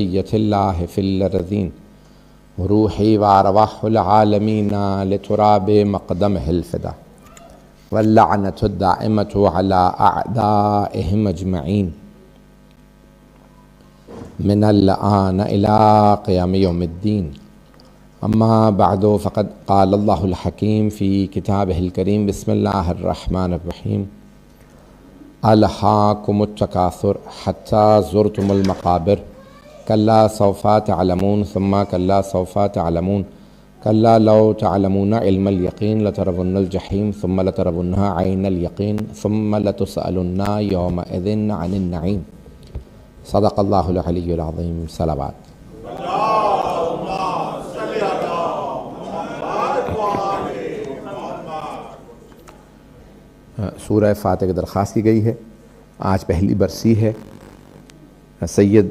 بقیت اللہ فی الارضین روحی وارواح العالمین لتراب مقدمہ الفدا واللعنۃ الدائمۃ علی اعدائہم اجمعین من الآن الی قیام یوم الدین. اما بعد فقد قال اللہ الحکیم فی کتابہ الکریم بسم اللہ الرحمن الرحیم الہاکم التکاثر حتی زرتم المقابر کلا سوف تعلمون ثم کلا سوف تعلمون کلا لو تعلمون علم الیقین لترون الجحیم ثم لترونها عین الیقین ثم لتسألن یومئذ عن النعیم. صدق اللہ العلی العظیم. صلوات. سورہ فاتحہ کی درخواست کی گئی ہے. آج پہلی برسی ہے. سید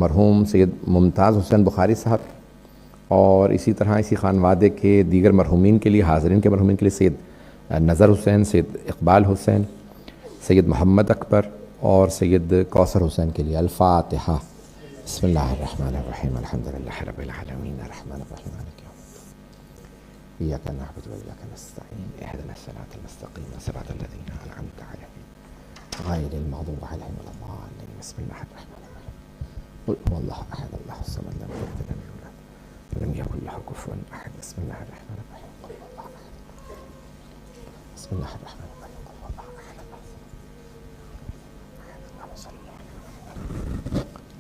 مرحوم سید ممتاز حسین بخاری صاحب اور اسی طرح اسی خانوادے کے دیگر مرحومین کے لیے، حاضرین کے مرحومین کے لیے سید نظر حسین، سید اقبال حسین، سید محمد اکبر اور سید کوثر حسین کے لیے. الفاتحہ. بسم اللہ الرحمن الرحیم الحمدللہ رب العالمین الرحمن الرحیم مالک یوم الدین ایاک نعبد و ایاک نستعین اہدنا الصراط المستقیم صراط الذین انعمت علیہم غیر المغضوب علیہم ولا الضالین. بسم اللہ الرحمن الرحیم قل هو اللہ احد اللہ الصمد لم یلد ولم یولد ولم یکن له کفوا احد. بسم اللہ الرحمن الرحیم قل هو اللہ احد. بسم اللہ الرحمن الرحیم قل هو اللہ احد اللہ الصمد.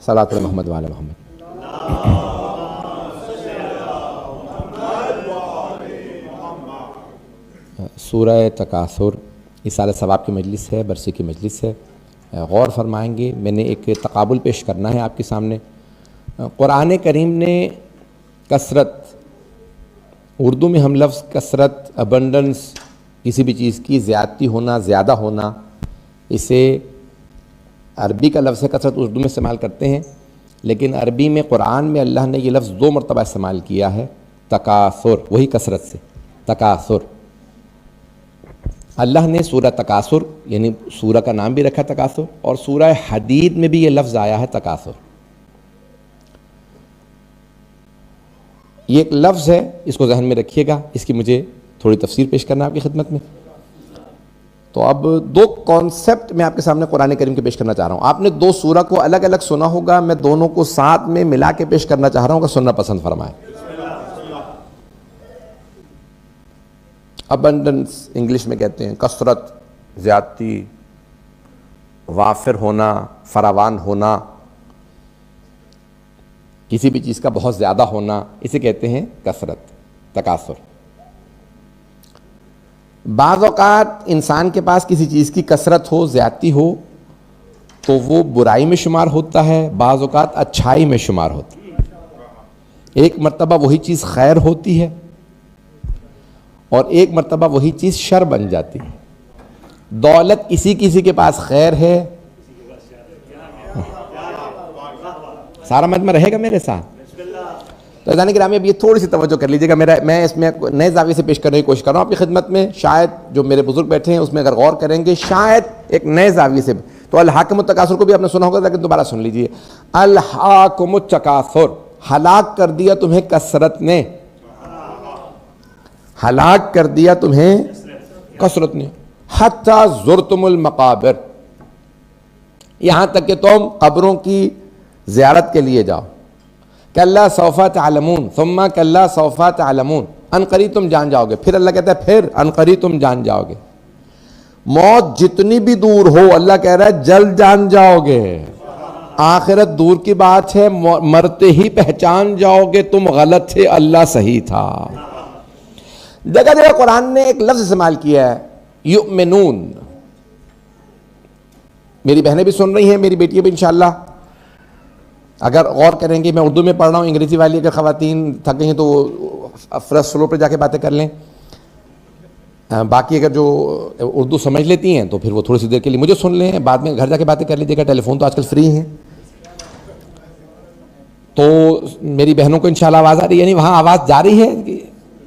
صلاۃ علی محمد وعلی محمد. سورہ تکاثر یہ سال ثواب کی مجلس ہے، برسی کی مجلس ہے. غور فرمائیں گے. میں نے ایک تقابل پیش کرنا ہے آپ کے سامنے. قرآن کریم نے کثرت، اردو میں ہم لفظ کثرت، ابنڈنس، کسی بھی چیز کی زیادتی ہونا، زیادہ ہونا، اسے عربی کا لفظ ہے کثرت اردو میں استعمال کرتے ہیں، لیکن عربی میں قرآن میں اللہ نے یہ لفظ 2 مرتبہ استعمال کیا ہے. تکاثر، وہی کثرت سے تکاثر. اللہ نے سورہ تکاثر یعنی سورہ کا نام بھی رکھا تکاثر، اور سورہ حدید میں بھی یہ لفظ آیا ہے تکاثر. یہ ایک لفظ ہے، اس کو ذہن میں رکھیے گا. اس کی مجھے تھوڑی تفسیر پیش کرنا ہے آپ کی خدمت میں. تو اب 2 کانسیپٹ میں آپ کے سامنے قرآن کریم کے پیش کرنا چاہ رہا ہوں. آپ نے 2 سورہ کو الگ الگ سنا ہوگا، میں دونوں کو ساتھ میں ملا کے پیش کرنا چاہ رہا ہوں کہ سننا پسند فرمائیں. ابنڈنس انگلش میں کہتے ہیں، کثرت، زیادتی، وافر ہونا، فراوان ہونا، کسی بھی چیز کا بہت زیادہ ہونا، اسے کہتے ہیں کثرت، تکاثر. بعض اوقات انسان کے پاس کسی چیز کی کثرت ہو، زیادتی ہو، تو وہ برائی میں شمار ہوتا ہے، بعض اوقات اچھائی میں شمار ہوتا ہے. ایک مرتبہ وہی چیز خیر ہوتی ہے اور ایک مرتبہ وہی چیز شر بن جاتی ہے. دولت کسی کے پاس خیر ہے. سارا مجمع رہے گا میرے ساتھ. تو عزیزان گرامی اب یہ تھوڑی سی توجہ کر لیجیے گا. میں اس میں نئے زاویے سے پیش کرنے کی کوشش کر رہا ہوں آپ کی خدمت میں. شاید جو میرے بزرگ بیٹھے ہیں اس میں اگر غور کریں گے شاید ایک نئے زاویے سے. تو الحاکم التکاثر کو بھی آپ نے سنا ہوگا، لیکن دوبارہ سن لیجیے. الحاکم التکاثر، ہلاک کر دیا تمہیں کثرت نے، ہلاک کر دیا تمہیں کثرت نے. حتی زرتم المقابر، یہاں تک کہ تم قبروں کی زیارت کے لیے جاؤ. کلا سوف تعلمون ثم کلا سوف تعلمون، ان قریب تم جان جاؤ گے. پھر اللہ کہتا ہے پھر ان قریب تم جان جاؤ گے. موت جتنی بھی دور ہو اللہ کہہ رہا ہے جلد جان جاؤ گے. آخرت دور کی بات ہے، مرتے ہی پہچان جاؤ گے تم غلط تھے، اللہ صحیح تھا. جگہ جگہ قرآن نے ایک لفظ استعمال کیا ہے، یؤمنون. میری بہنیں بھی سن رہی ہیں، میری بیٹیاں بھی انشاءاللہ اگر غور کریں گے. میں اردو میں پڑھ رہا ہوں، انگریزی والی اگر خواتین تھک گئی ہیں تو وہ فرسٹ فلور پہ جا کے باتیں کر لیں. باقی اگر جو اردو سمجھ لیتی ہیں تو پھر وہ تھوڑی سی دیر کے لیے مجھے سن لیں، بعد میں گھر جا کے باتیں کر لیجیے گا. ٹیلی فون تو آج کل فری ہیں. تو میری بہنوں کو انشاءاللہ آواز آ رہی ہے، یعنی وہاں آواز جا رہی ہے.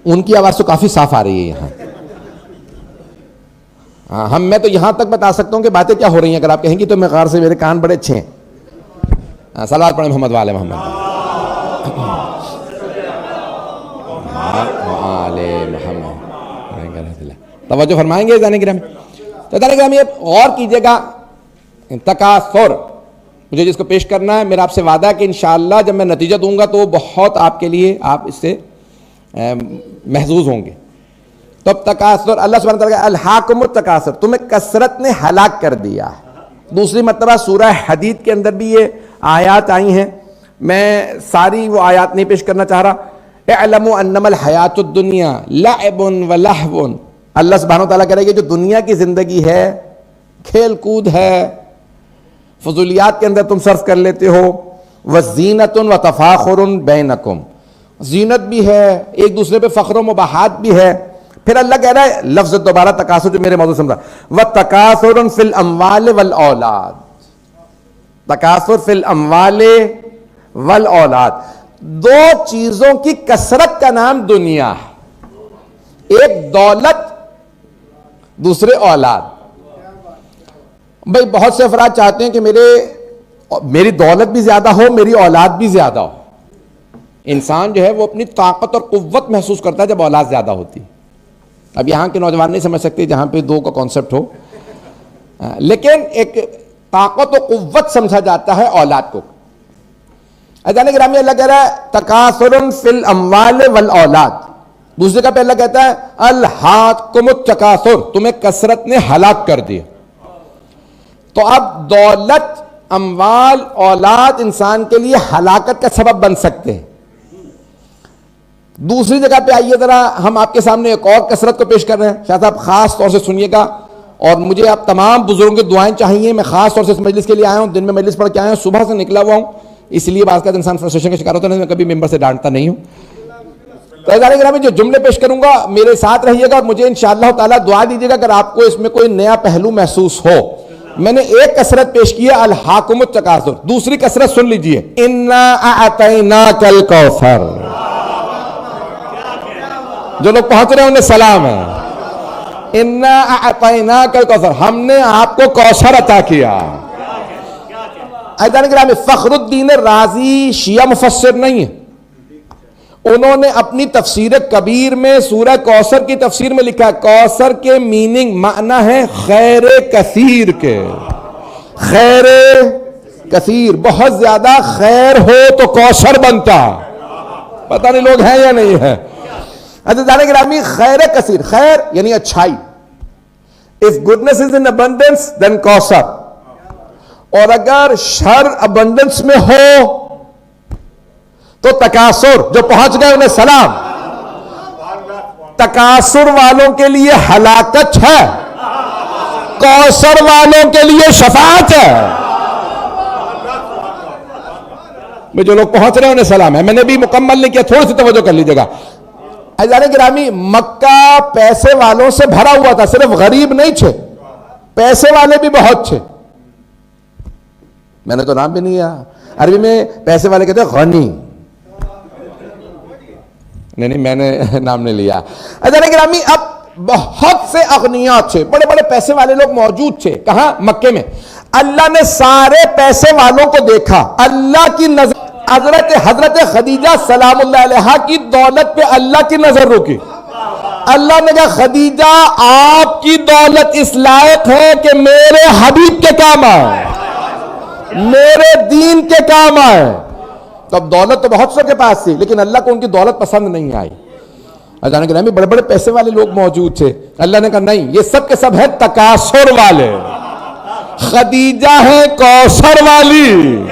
ان کی آواز تو کافی صاف آ رہی ہے یہاں. میں تو یہاں تک بتا سکتا ہوں کہ باتیں کیا ہو رہی ہیں. اگر آپ کہیں گی تو میں غور سے، میرے کان بڑے اچھے ہیں. صلوات پڑھیں محمد وعلى محمد وعلى محمد. توجہ فرمائیں گے جانے گرامی. تو جانے گرامی غور کیجئے گا تکاثر مجھے جس کو پیش کرنا ہے، میرا آپ سے وعدہ ہے کہ انشاءاللہ جب میں نتیجہ دوں گا تو بہت آپ کے لیے آپ اس سے محظوظ ہوں گے. تو اب تکاثر اللہ سبحانہ وتعالیٰ کا الہاکم التکاثر، تمہیں کثرت نے ہلاک کر دیا. دوسری مرتبہ سورہ حدید کے اندر بھی یہ آیات آئی ہیں. میں ساری وہ آیات نہیں پیش کرنا چاہ رہا. اعلموا انما الحیات الدنیا لعب ولہو. اللہ سبحانہ وتعالیٰ کہہ رہے کہ جو دنیا کی زندگی ہے کھیل کود ہے، فضولیات کے اندر تم صرف کر لیتے ہو. وزینۃ وتفاخر بینکم، زینت بھی ہے، ایک دوسرے پہ فخر و مباحات بھی ہے. پھر اللہ کہہ رہا ہے لفظ دوبارہ تکاثر جو میرے موضوع سمجھا، وتکاثر فی الاموال والاولاد. تکاثر فی الاموال والاولاد، دو چیزوں کی کثرت کا نام دنیا ہے. ایک دولت، دوسرے اولاد. بھئی بہت سے افراد چاہتے ہیں کہ میری دولت بھی زیادہ ہو، میری اولاد بھی زیادہ ہو. انسان جو ہے وہ اپنی طاقت اور قوت محسوس کرتا ہے جب اولاد زیادہ ہوتی. اب یہاں کے نوجوان نہیں سمجھ سکتے جہاں پہ دو کا کانسیپٹ ہو، لیکن ایک طاقت و قوت سمجھا جاتا ہے اولاد کو. اذان گرامی اللہ کہہ رہا ہے تکاثر فی الاموال والاولاد. دوسرے کا پہ اللہ کہتا ہے الہاکم التکاثر، تمہیں کثرت نے ہلاک کر دیا. تو اب دولت، اموال، اولاد انسان کے لیے ہلاکت کا سبب بن سکتے ہیں. دوسری جگہ پہ آئیے ذرا، ہم آپ کے سامنے ایک اور کثرت کو پیش کر رہے ہیں. شاہ صاحب خاص طور سے سنیے گا، اور مجھے آپ تمام بزرگوں کی دعائیں چاہیے. میں خاص طور سے اس مجلس کے لیے آیا ہوں، دن میں مجلس پڑھ کے آیا ہوں، صبح سے نکلا ہوا ہوں، اس لیے بعض کا انسان فرسٹریشن کا شکار ہوتا ہے. میں کبھی ممبر سے ڈانٹتا نہیں ہوں. تو اذان گرامی جو جملے پیش کروں گا میرے ساتھ رہیے گا، اور مجھے انشاءاللہ تعالیٰ دعا دیجیے گا اگر آپ کو اس میں کوئی نیا پہلو محسوس ہو. میں نے ایک کثرت پیش کی ہے الہاکم التکاثر، دوسری کثرت سن لیجئے انا اعطیناک الکوثر. جو لوگ پہنچ رہے ہیں انہیں سلام ہے. انا اعطیناک الکوثر، ہم نے آپ کو کوثر عطا کیا. عزیزان گرامی فخر الدین رازی شیعہ مفسر نہیں ہے. انہوں نے اپنی تفسیر کبیر میں سورہ کوثر کی تفسیر میں لکھا ہے کوثر کے میننگ معنی ہے خیر کثیر کے. خیر کثیر، بہت زیادہ خیر ہو تو کوثر بنتا. پتہ نہیں لوگ ہیں یا نہیں ہے. عزیزان گرامی خیر کثیر، خیر یعنی اچھائی. if goodness is in abundance then کوثر. اور اگر شر ابنڈنس میں ہو تو تکاثر. جو پہنچ گئے انہیں سلام. تکاثر والوں کے لیے ہلاکت ہے، کوثر والوں کے لیے شفاعت ہے. میں جو لوگ پہنچ رہے ہیں انہیں سلام ہے. میں نے بھی مکمل نہیں کیا، تھوڑی سی توجہ کر لیجیے گا. عزیزان گرامی مکہ پیسے والوں سے بھرا ہوا تھا، صرف غریب نہیں تھے، پیسے والے بھی بہت تھے. میں نے تو نام بھی نہیں لیا. عربی میں پیسے والے کہتے ہیں غنی. نہیں میں نے نام نہیں لیا. عزیزان گرامی اب بہت سے اغنیاء تھے، بڑے بڑے پیسے والے لوگ موجود تھے. کہاں؟ مکے میں. اللہ نے سارے پیسے والوں کو دیکھا. اللہ کی نظر حضرت خدیجہ سلام اللہ علیہا کی دولت پہ اللہ کی نظر رکی. اللہ نے کہا خدیجہ آپ کی دولت اس لائق ہے کہ میرے حبیب کے کام آئے، میرے دین کے کام آئے. تو اب دولت تو بہت سے کے پاس تھی، لیکن اللہ کو ان کی دولت پسند نہیں آئی. عزیزان گرامی بڑے بڑے پیسے والے لوگ موجود تھے. اللہ نے کہا نہیں، یہ سب کے سب ہیں تکاثر والے. خدیجہ ہیں کوثر والی.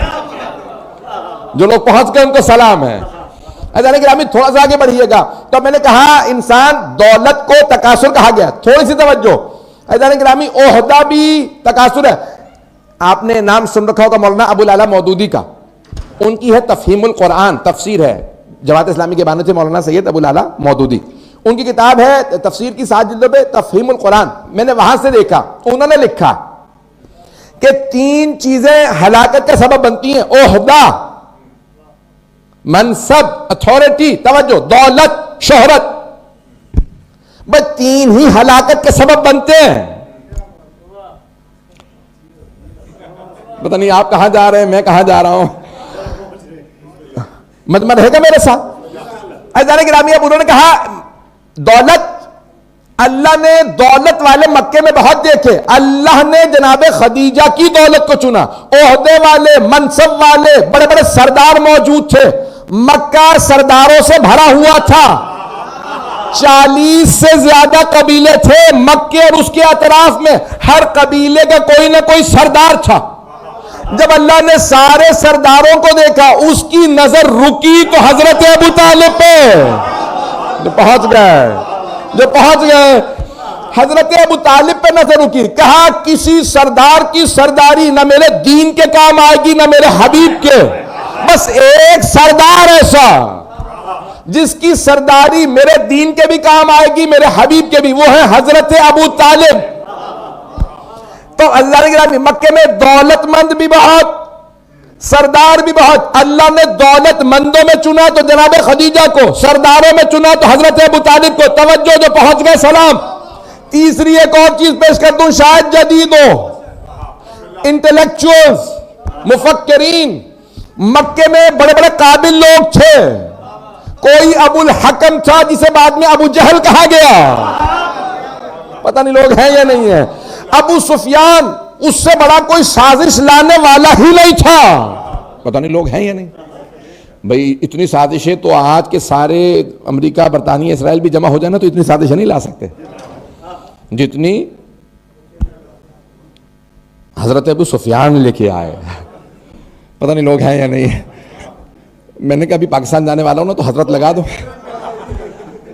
جو لوگ پہنچ گئے ان کو سلام ہے. عزیزان گرامی تھوڑا سا آگے بڑھیے گا. تو میں نے کہا انسان دولت کو تکاثر کہا گیا. تھوڑی سی توجہ. عزیزان گرامی عہدہ بھی تکاثر ہے. آپ نے نام سن رکھا ہوگا مولانا ابو العلا مودودی کا. ان کی ہے تفہیم القرآن، تفسیر ہے. جماعت اسلامی کے بانی تھے مولانا سید ابو العلا مودودی. ان کی کتاب ہے تفسیر کی 7 جلدوں پہ تفہیم القرآن. میں نے وہاں سے دیکھا انہوں نے لکھا کہ 3 چیزیں ہلاکت کا سبب بنتی ہیں: عہدہ، منصب، اتھارٹی، توجہ، دولت، شہرت. بس 3 ہی ہلاکت کے سبب بنتے ہیں. پتہ نہیں آپ کہاں جا رہے ہیں، میں کہاں جا رہا ہوں. مجمع رہے گا میرے ساتھ؟ عزیزان گرامی، اب انہوں نے کہا دولت، اللہ نے دولت والے مکے میں بہت دیکھے، اللہ نے جناب خدیجہ کی دولت کو چنا، عہدے والے، منصب والے، بڑے بڑے سردار موجود تھے، مکہ سرداروں سے بھرا ہوا تھا، 40 سے زیادہ قبیلے تھے مکے اور اس کے اطراف میں، ہر قبیلے کا کوئی نہ کوئی سردار تھا۔ جب اللہ نے سارے سرداروں کو دیکھا، اس کی نظر رکی تو حضرت ابو طالب پہ جو پہنچ گئے حضرت ابو طالب پہ نظر رکی، کہا کسی سردار کی سرداری نہ میرے دین کے کام آئے گی نہ میرے حبیب کے، بس ایک سردار ایسا جس کی سرداری میرے دین کے بھی کام آئے گی میرے حبیب کے بھی، وہ ہے حضرت ابو طالب۔ تو اللہ نے گرامی مکے میں دولت مند بھی بہت، سردار بھی بہت، اللہ نے دولت مندوں میں چنا تو جناب خدیجہ کو، سرداروں میں چنا تو حضرت ابو طالب کو۔ توجہ، جو پہنچ گئے سلام۔ تیسری ایک اور چیز پیش کر دوں، شاید جدید ہو، انٹلیکچوئلز، مفکرین مکے میں بڑے بڑے قابل لوگ تھے۔ کوئی ابو الحکم تھا جسے بعد میں ابو جہل کہا گیا، پتہ نہیں لوگ ہیں یا نہیں ہیں۔ ابو سفیان، اس سے بڑا کوئی سازش لانے والا ہی نہیں تھا، پتہ نہیں لوگ ہیں یا نہیں۔ بھئی اتنی سازشیں تو آج کے سارے امریکہ، برطانیہ، اسرائیل بھی جمع ہو جائے نا تو اتنی سازشیں نہیں لا سکتے جتنی حضرت ابو سفیان لے کے آئے۔ پتہ نہیں لوگ ہیں یا نہیں۔ میں نے کہا ابھی پاکستان جانے والا ہوں نا تو حضرت لگا دو،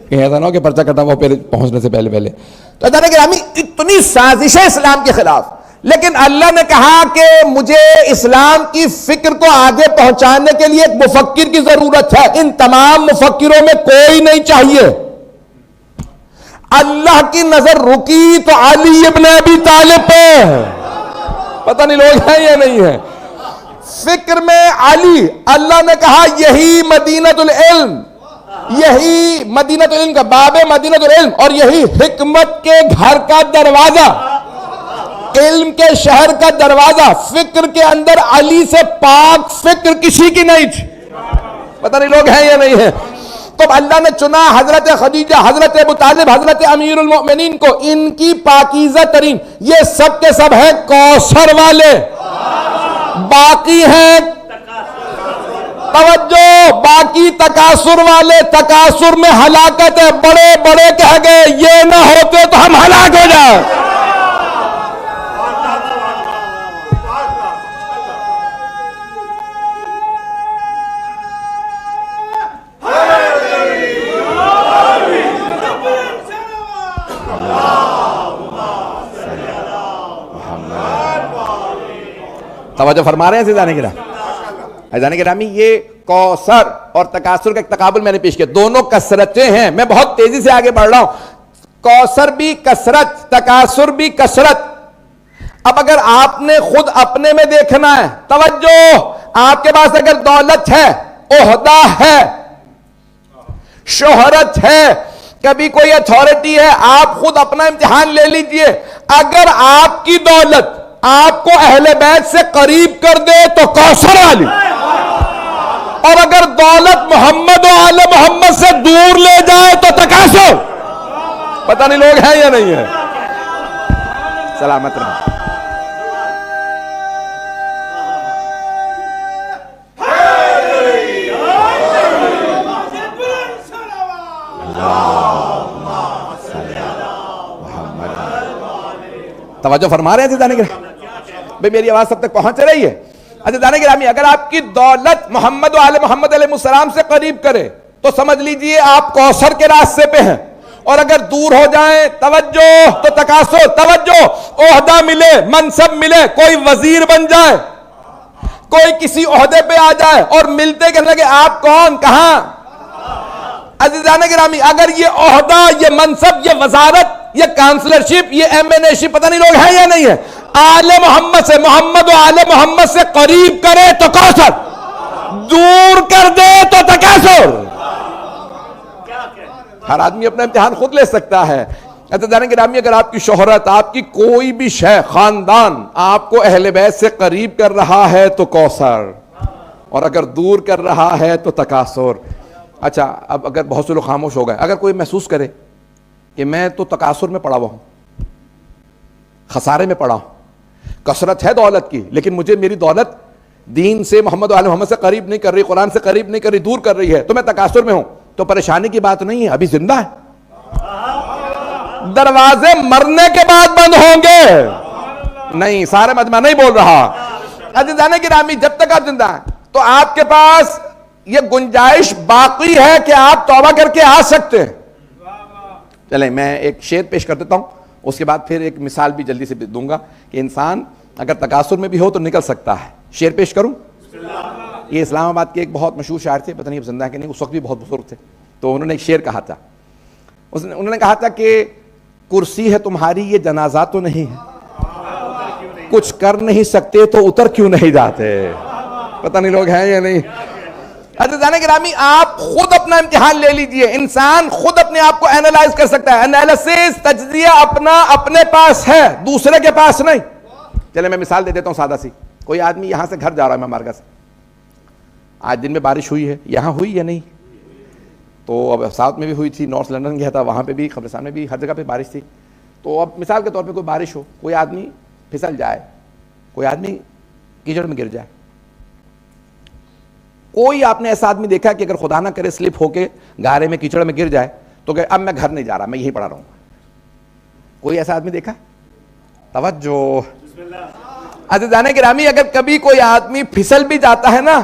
کہیں ایسا نہ ہو کہ پرچہ کٹا ہوا پھر پہنچنے سے پہلے۔ تو حضرت گرامی اتنی سازشیں اسلام کے خلاف، لیکن اللہ نے کہا کہ مجھے اسلام کی فکر کو آگے پہنچانے کے لیے ایک مفکر کی ضرورت ہے، ان تمام مفکروں میں کوئی نہیں چاہیے۔ اللہ کی نظر رکی تو علی ابن ابی طالب پہ، پتہ نہیں لوگ ہیں یا نہیں ہیں۔ فکر میں علی، اللہ نے کہا یہی مدینۃ العلم، یہی مدینۃ العلم کا باب، مدینۃ العلم، اور یہی حکمت کے گھر کا دروازہ، علم کے شہر کا دروازہ۔ فکر کے اندر علی سے پاک فکر کسی کی نہیں تھی، پتہ نہیں لوگ ہیں یا نہیں ہیں۔ تو اللہ نے چنا حضرت خدیجہ، حضرت ابو طالب، حضرت امیر المؤمنین کو، ان کی پاکیزہ ترین، یہ سب کے سب ہیں کوثر والے، باقی ہیں توجہ، باقی تکاثر والے، تکاثر میں ہلاکت ہے، بڑے بڑے کہہ گئے یہ نہ ہوتے تو ہم ہلاک ہو جائیں۔ توجہ فرما رہے ہیں عزیزان گرامی، یہ کوثر اور تکاثر کا ایک تقابل میں نے پیش کیا، دونوں کثرتیں ہیں، میں بہت تیزی سے آگے بڑھ رہا ہوں۔ کوثر بھی کثرت، تکاثر بھی کثرت۔ اب اگر آپ نے خود اپنے میں دیکھنا ہے، توجہ، آپ کے پاس اگر دولت ہے، عہدہ ہے، شہرت ہے، کبھی کوئی اتھارٹی ہے، آپ خود اپنا امتحان لے لیجئے۔ اگر آپ کی دولت آپ کو اہل بیت سے قریب کر دے تو کوثر والی، اور اگر دولت محمد و آل محمد سے دور لے جائے تو تکاثر۔ پتہ نہیں لوگ ہیں یا نہیں ہیں۔ سلامت رہا۔ توجہ فرما رہے ہیں عزیزان گرامی؟ بھئی میری آواز سب تک پہنچ رہی ہے؟ عزیزان گرامی، اگر آپ کی دولت محمد و آل محمد علیہ السلام سے قریب کرے تو سمجھ لیجئے آپ کوثر کے راستے پہ ہیں، اور اگر دور ہو جائیں، توجہ، تو تکاثر۔ توجہ، عہدہ ملے، منصب ملے، کوئی وزیر بن جائے، کوئی کسی عہدے پہ آ جائے اور ملتے کہنے لگے آپ کون، کہاں؟ عزیزان گرامی، اگر یہ عہدہ، یہ منصب، یہ وزارت، یہ کانسلرشپ، یہ ایم این اے شپ، پتہ نہیں لوگ ہیں یا نہیں ہیں، آل محمد سے، محمد و آل محمد سے قریب کرے تو کوثر، دور کر دے تو تکاثر۔ ہر آدمی اپنا امتحان خود لے سکتا ہے۔ عزیزان گرامی، اگر آپ کی شہرت، آپ کی کوئی بھی شے، خاندان آپ کو اہل بیت سے قریب کر رہا ہے تو کوثر، اور اگر دور کر رہا ہے تو تکاثر. اچھا اب اگر بہت سے لوگ خاموش ہو گئے, اگر کوئی محسوس کرے کہ میں تو تکاثر میں پڑا ہوا ہوں, خسارے میں پڑا ہوں, کثرت ہے دولت کی لیکن مجھے میری دولت دین سے, محمد و آل محمد سے قریب نہیں کر رہی, قرآن سے قریب نہیں کر رہی, دور کر رہی ہے, تو میں تکاثر میں ہوں, تو پریشانی کی بات نہیں ہے, ابھی زندہ ہے. دروازے مرنے کے بعد بند ہوں گے. نہیں, سارے مجمع نہیں بول رہا. عزیزان گرامی, جب تک آپ زندہ ہیں تو آپ کے پاس یہ گنجائش باقی ہے کہ آپ توبہ کر کے آ سکتے ہیں. چلیں میں ایک شعر پیش کر دیتا ہوں, اس کے بعد پھر ایک مثال بھی جلدی سے دوں گا کہ انسان اگر تکاثر میں بھی ہو تو نکل سکتا ہے. شعر پیش کروں؟ یہ اسلام آباد کے ایک بہت مشہور شاعر تھے, پتہ نہیں اب زندہ ہے کہ نہیں, اس وقت بھی بہت بزرگ تھے. تو انہوں نے ایک شعر کہا تھا, انہوں نے کہا تھا کہ کرسی ہے تمہاری یہ جنازہ تو نہیں ہے, کچھ کر نہیں سکتے تو اتر کیوں نہیں جاتے. پتہ نہیں لوگ ہیں یا نہیں. عزیزان گرامی, آپ خود اپنا امتحان لے لیجئے, انسان خود اپنے آپ کو اینالائز کر سکتا ہے. انالیسس, تجزیہ اپنے پاس ہے, دوسرے کے پاس نہیں. چلے میں مثال دے دیتا ہوں سادہ سی. کوئی آدمی یہاں سے گھر جا رہا ہے مارگا سے, آج دن میں بارش ہوئی ہے, یہاں ہوئی یا نہیں؟ تو اب ساؤتھ میں بھی ہوئی تھی, نارتھ لندن گیا تھا, وہاں پہ بھی, قبرستان میں بھی, ہر جگہ پہ بارش تھی. تو اب مثال کے طور پہ کوئی بارش ہو, کوئی آدمی پھسل جائے, کوئی آدمی کیچڑ میں گر جائے. کوئی آپ نے ایسا آدمی دیکھا کہ اگر خدا نہ کرے سلپ ہو کے گارے میں کیچڑ میں گر جائے تو کہ اب میں گھر نہیں جا رہا, میں یہیں پڑا رہوں گا؟ کوئی ایسا آدمی دیکھا؟ توجہ. عزیزان گرامی, اگر کبھی کوئی آدمی پھسل بھی جاتا ہے نا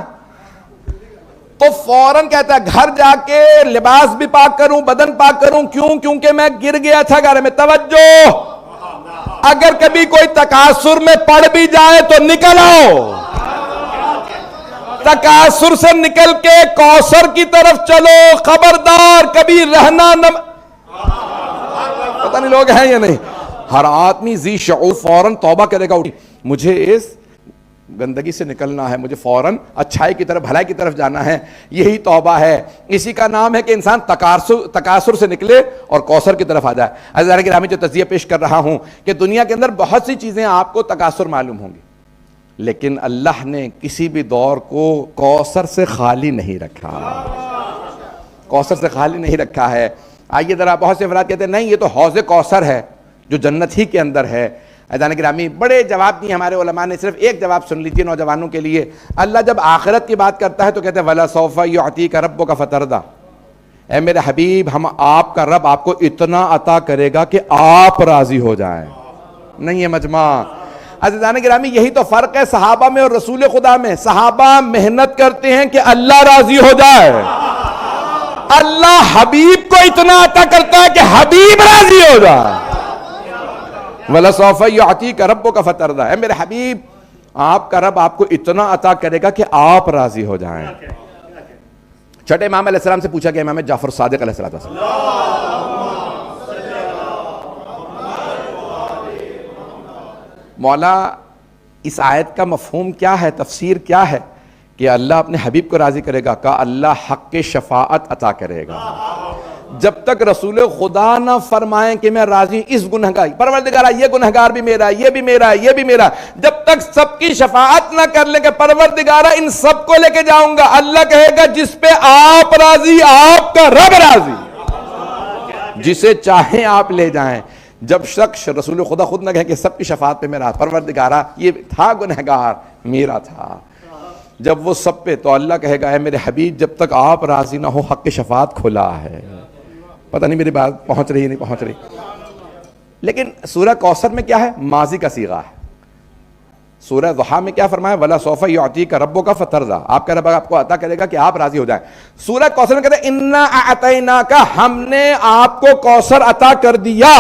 تو فوراً کہتا ہے گھر جا کے لباس بھی پاک کروں, بدن پاک کروں. کیوں؟ کیونکہ میں گر گیا تھا گارے میں. توجہ. اگر کبھی کوئی تکاثر میں پڑ بھی جائے تو نکل آؤ, تکاثر سے نکل کے کوثر کی طرف چلو. خبردار کبھی رہنا نہ, پتہ نہیں لوگ ہیں یا نہیں. ہر آدمی ذی شعور فوراً توبہ کرے گا, مجھے اس گندگی سے نکلنا ہے, مجھے فوراً اچھائی کی طرف, بھلائی کی طرف جانا ہے. یہی توبہ ہے. اسی کا نام ہے کہ انسان تکاثر سے نکلے اور کوثر کی طرف آ جائے. عزیزان گرامی, جو تجزیہ پیش کر رہا ہوں کہ دنیا کے اندر بہت سی چیزیں آپ کو تکاثر معلوم ہوں گی, لیکن اللہ نے کسی بھی دور کو کوثر سے خالی نہیں رکھا, کوثر سے خالی نہیں رکھا ہے. آئیے ذرا, بہت سے افراد کہتے ہیں نہیں یہ تو حوض کوثر ہے جو جنت ہی کے اندر ہے. عزیزان گرامی, بڑے جواب دیے ہمارے علماء نے, صرف ایک جواب سن لیجیے نوجوانوں کے لیے. اللہ جب آخرت کی بات کرتا ہے تو کہتے ہیں وَلَسَوْفَ يُعْطِيكَ رَبُّكَ فَتَرْضَىٰ, اے میرے حبیب, ہم آپ کا رب آپ کو اتنا عطا کرے گا کہ آپ راضی ہو جائیں. نہیں ہے مجمع. عزیزان گرامی, یہی تو فرق ہے صحابہ میں اور رسول خدا میں. صحابہ محنت کرتے ہیں کہ اللہ راضی ہو جائے, اللہ حبیب کو اتنا عطا کرتا ہے کہ حبیب راضی ہو جائے. وَلَسَوْفَ يُعْطِيكَ رَبُّكَ فَتَرْضَىٰ, اے میرے حبیب, آپ کا رب آپ کو اتنا عطا کرے گا کہ آپ راضی ہو جائیں. چھٹے امام علیہ السلام سے پوچھا گیا, امام جعفر صادق علیہ السلام, مولا اس آیت کا مفہوم کیا ہے, تفسیر کیا ہے کہ اللہ اپنے حبیب کو راضی کرے گا؟ کہا اللہ حق شفاعت عطا کرے گا. جب تک رسول خدا نہ فرمائیں کہ میں راضی اس گنہگار, پروردگارہ یہ گنہگار بھی میرا, یہ بھی میرا, یہ بھی میرا, جب تک سب کی شفاعت نہ کر لیں کہ پروردگارہ ان سب کو لے کے جاؤں گا, اللہ کہے گا جس پہ آپ راضی آپ کا رب راضی, جسے چاہیں آپ لے جائیں. جب شخص رسول خدا خود نہ کہے کہ سب کی شفاعت پہ میرا, پروردگارہ یہ تھا گنہگار میرا تھا, جب وہ سب پہ, تو اللہ کہے گا اے میرے حبیب جب تک آپ راضی نہ ہو حق شفاعت کھلا ہے. پتہ نہیں میری بات پہنچ رہی ہے نہیں پہنچ رہی. لیکن سورہ کوثر میں کیا ہے؟ ماضی کا صیغہ ہے. سورہ ضحیٰ میں کیا فرمایا؟ وَلَسَوْفَ يُعْطِيكَ رَبُّكَ فَتَرْضَىٰ, آپ کا رب آپ کو عطا کرے گا کہ آپ راضی ہو جائیں. سورہ کوثر میں کہتے ہیں اِنَّا أَعْطَيْنَاكَ, ہم نے آپ کو کوثر عطا کر دیا.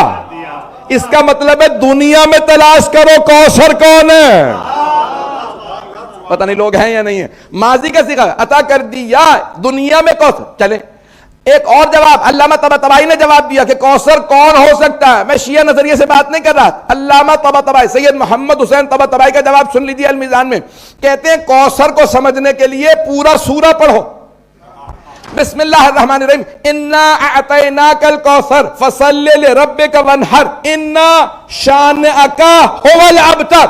اس کا مطلب ہے دنیا میں تلاش کرو کوثر کون ہے. پتہ نہیں لوگ ہیں یا نہیں ہیں. ماضی کا صیغہ عطا کر دیا, دنیا میں کوثر. چلیں ایک اور جواب علامہ طباطبائی نے جواب دیا کہ کوثر کون ہو سکتا ہے. میں شیعہ نظریے سے بات نہیں کر رہا. علامہ طباطبائی سید محمد حسین طباطبائی کا جواب سن لیجیے المیزان میں. کہتے ہیں کوثر کو سمجھنے کے لیے پورا سورہ پڑھو. بسم اللہ الرحمن الرحیم, انا اعطیناک الکوثر فصل لربک وانحر انا شانئک هو الابتر.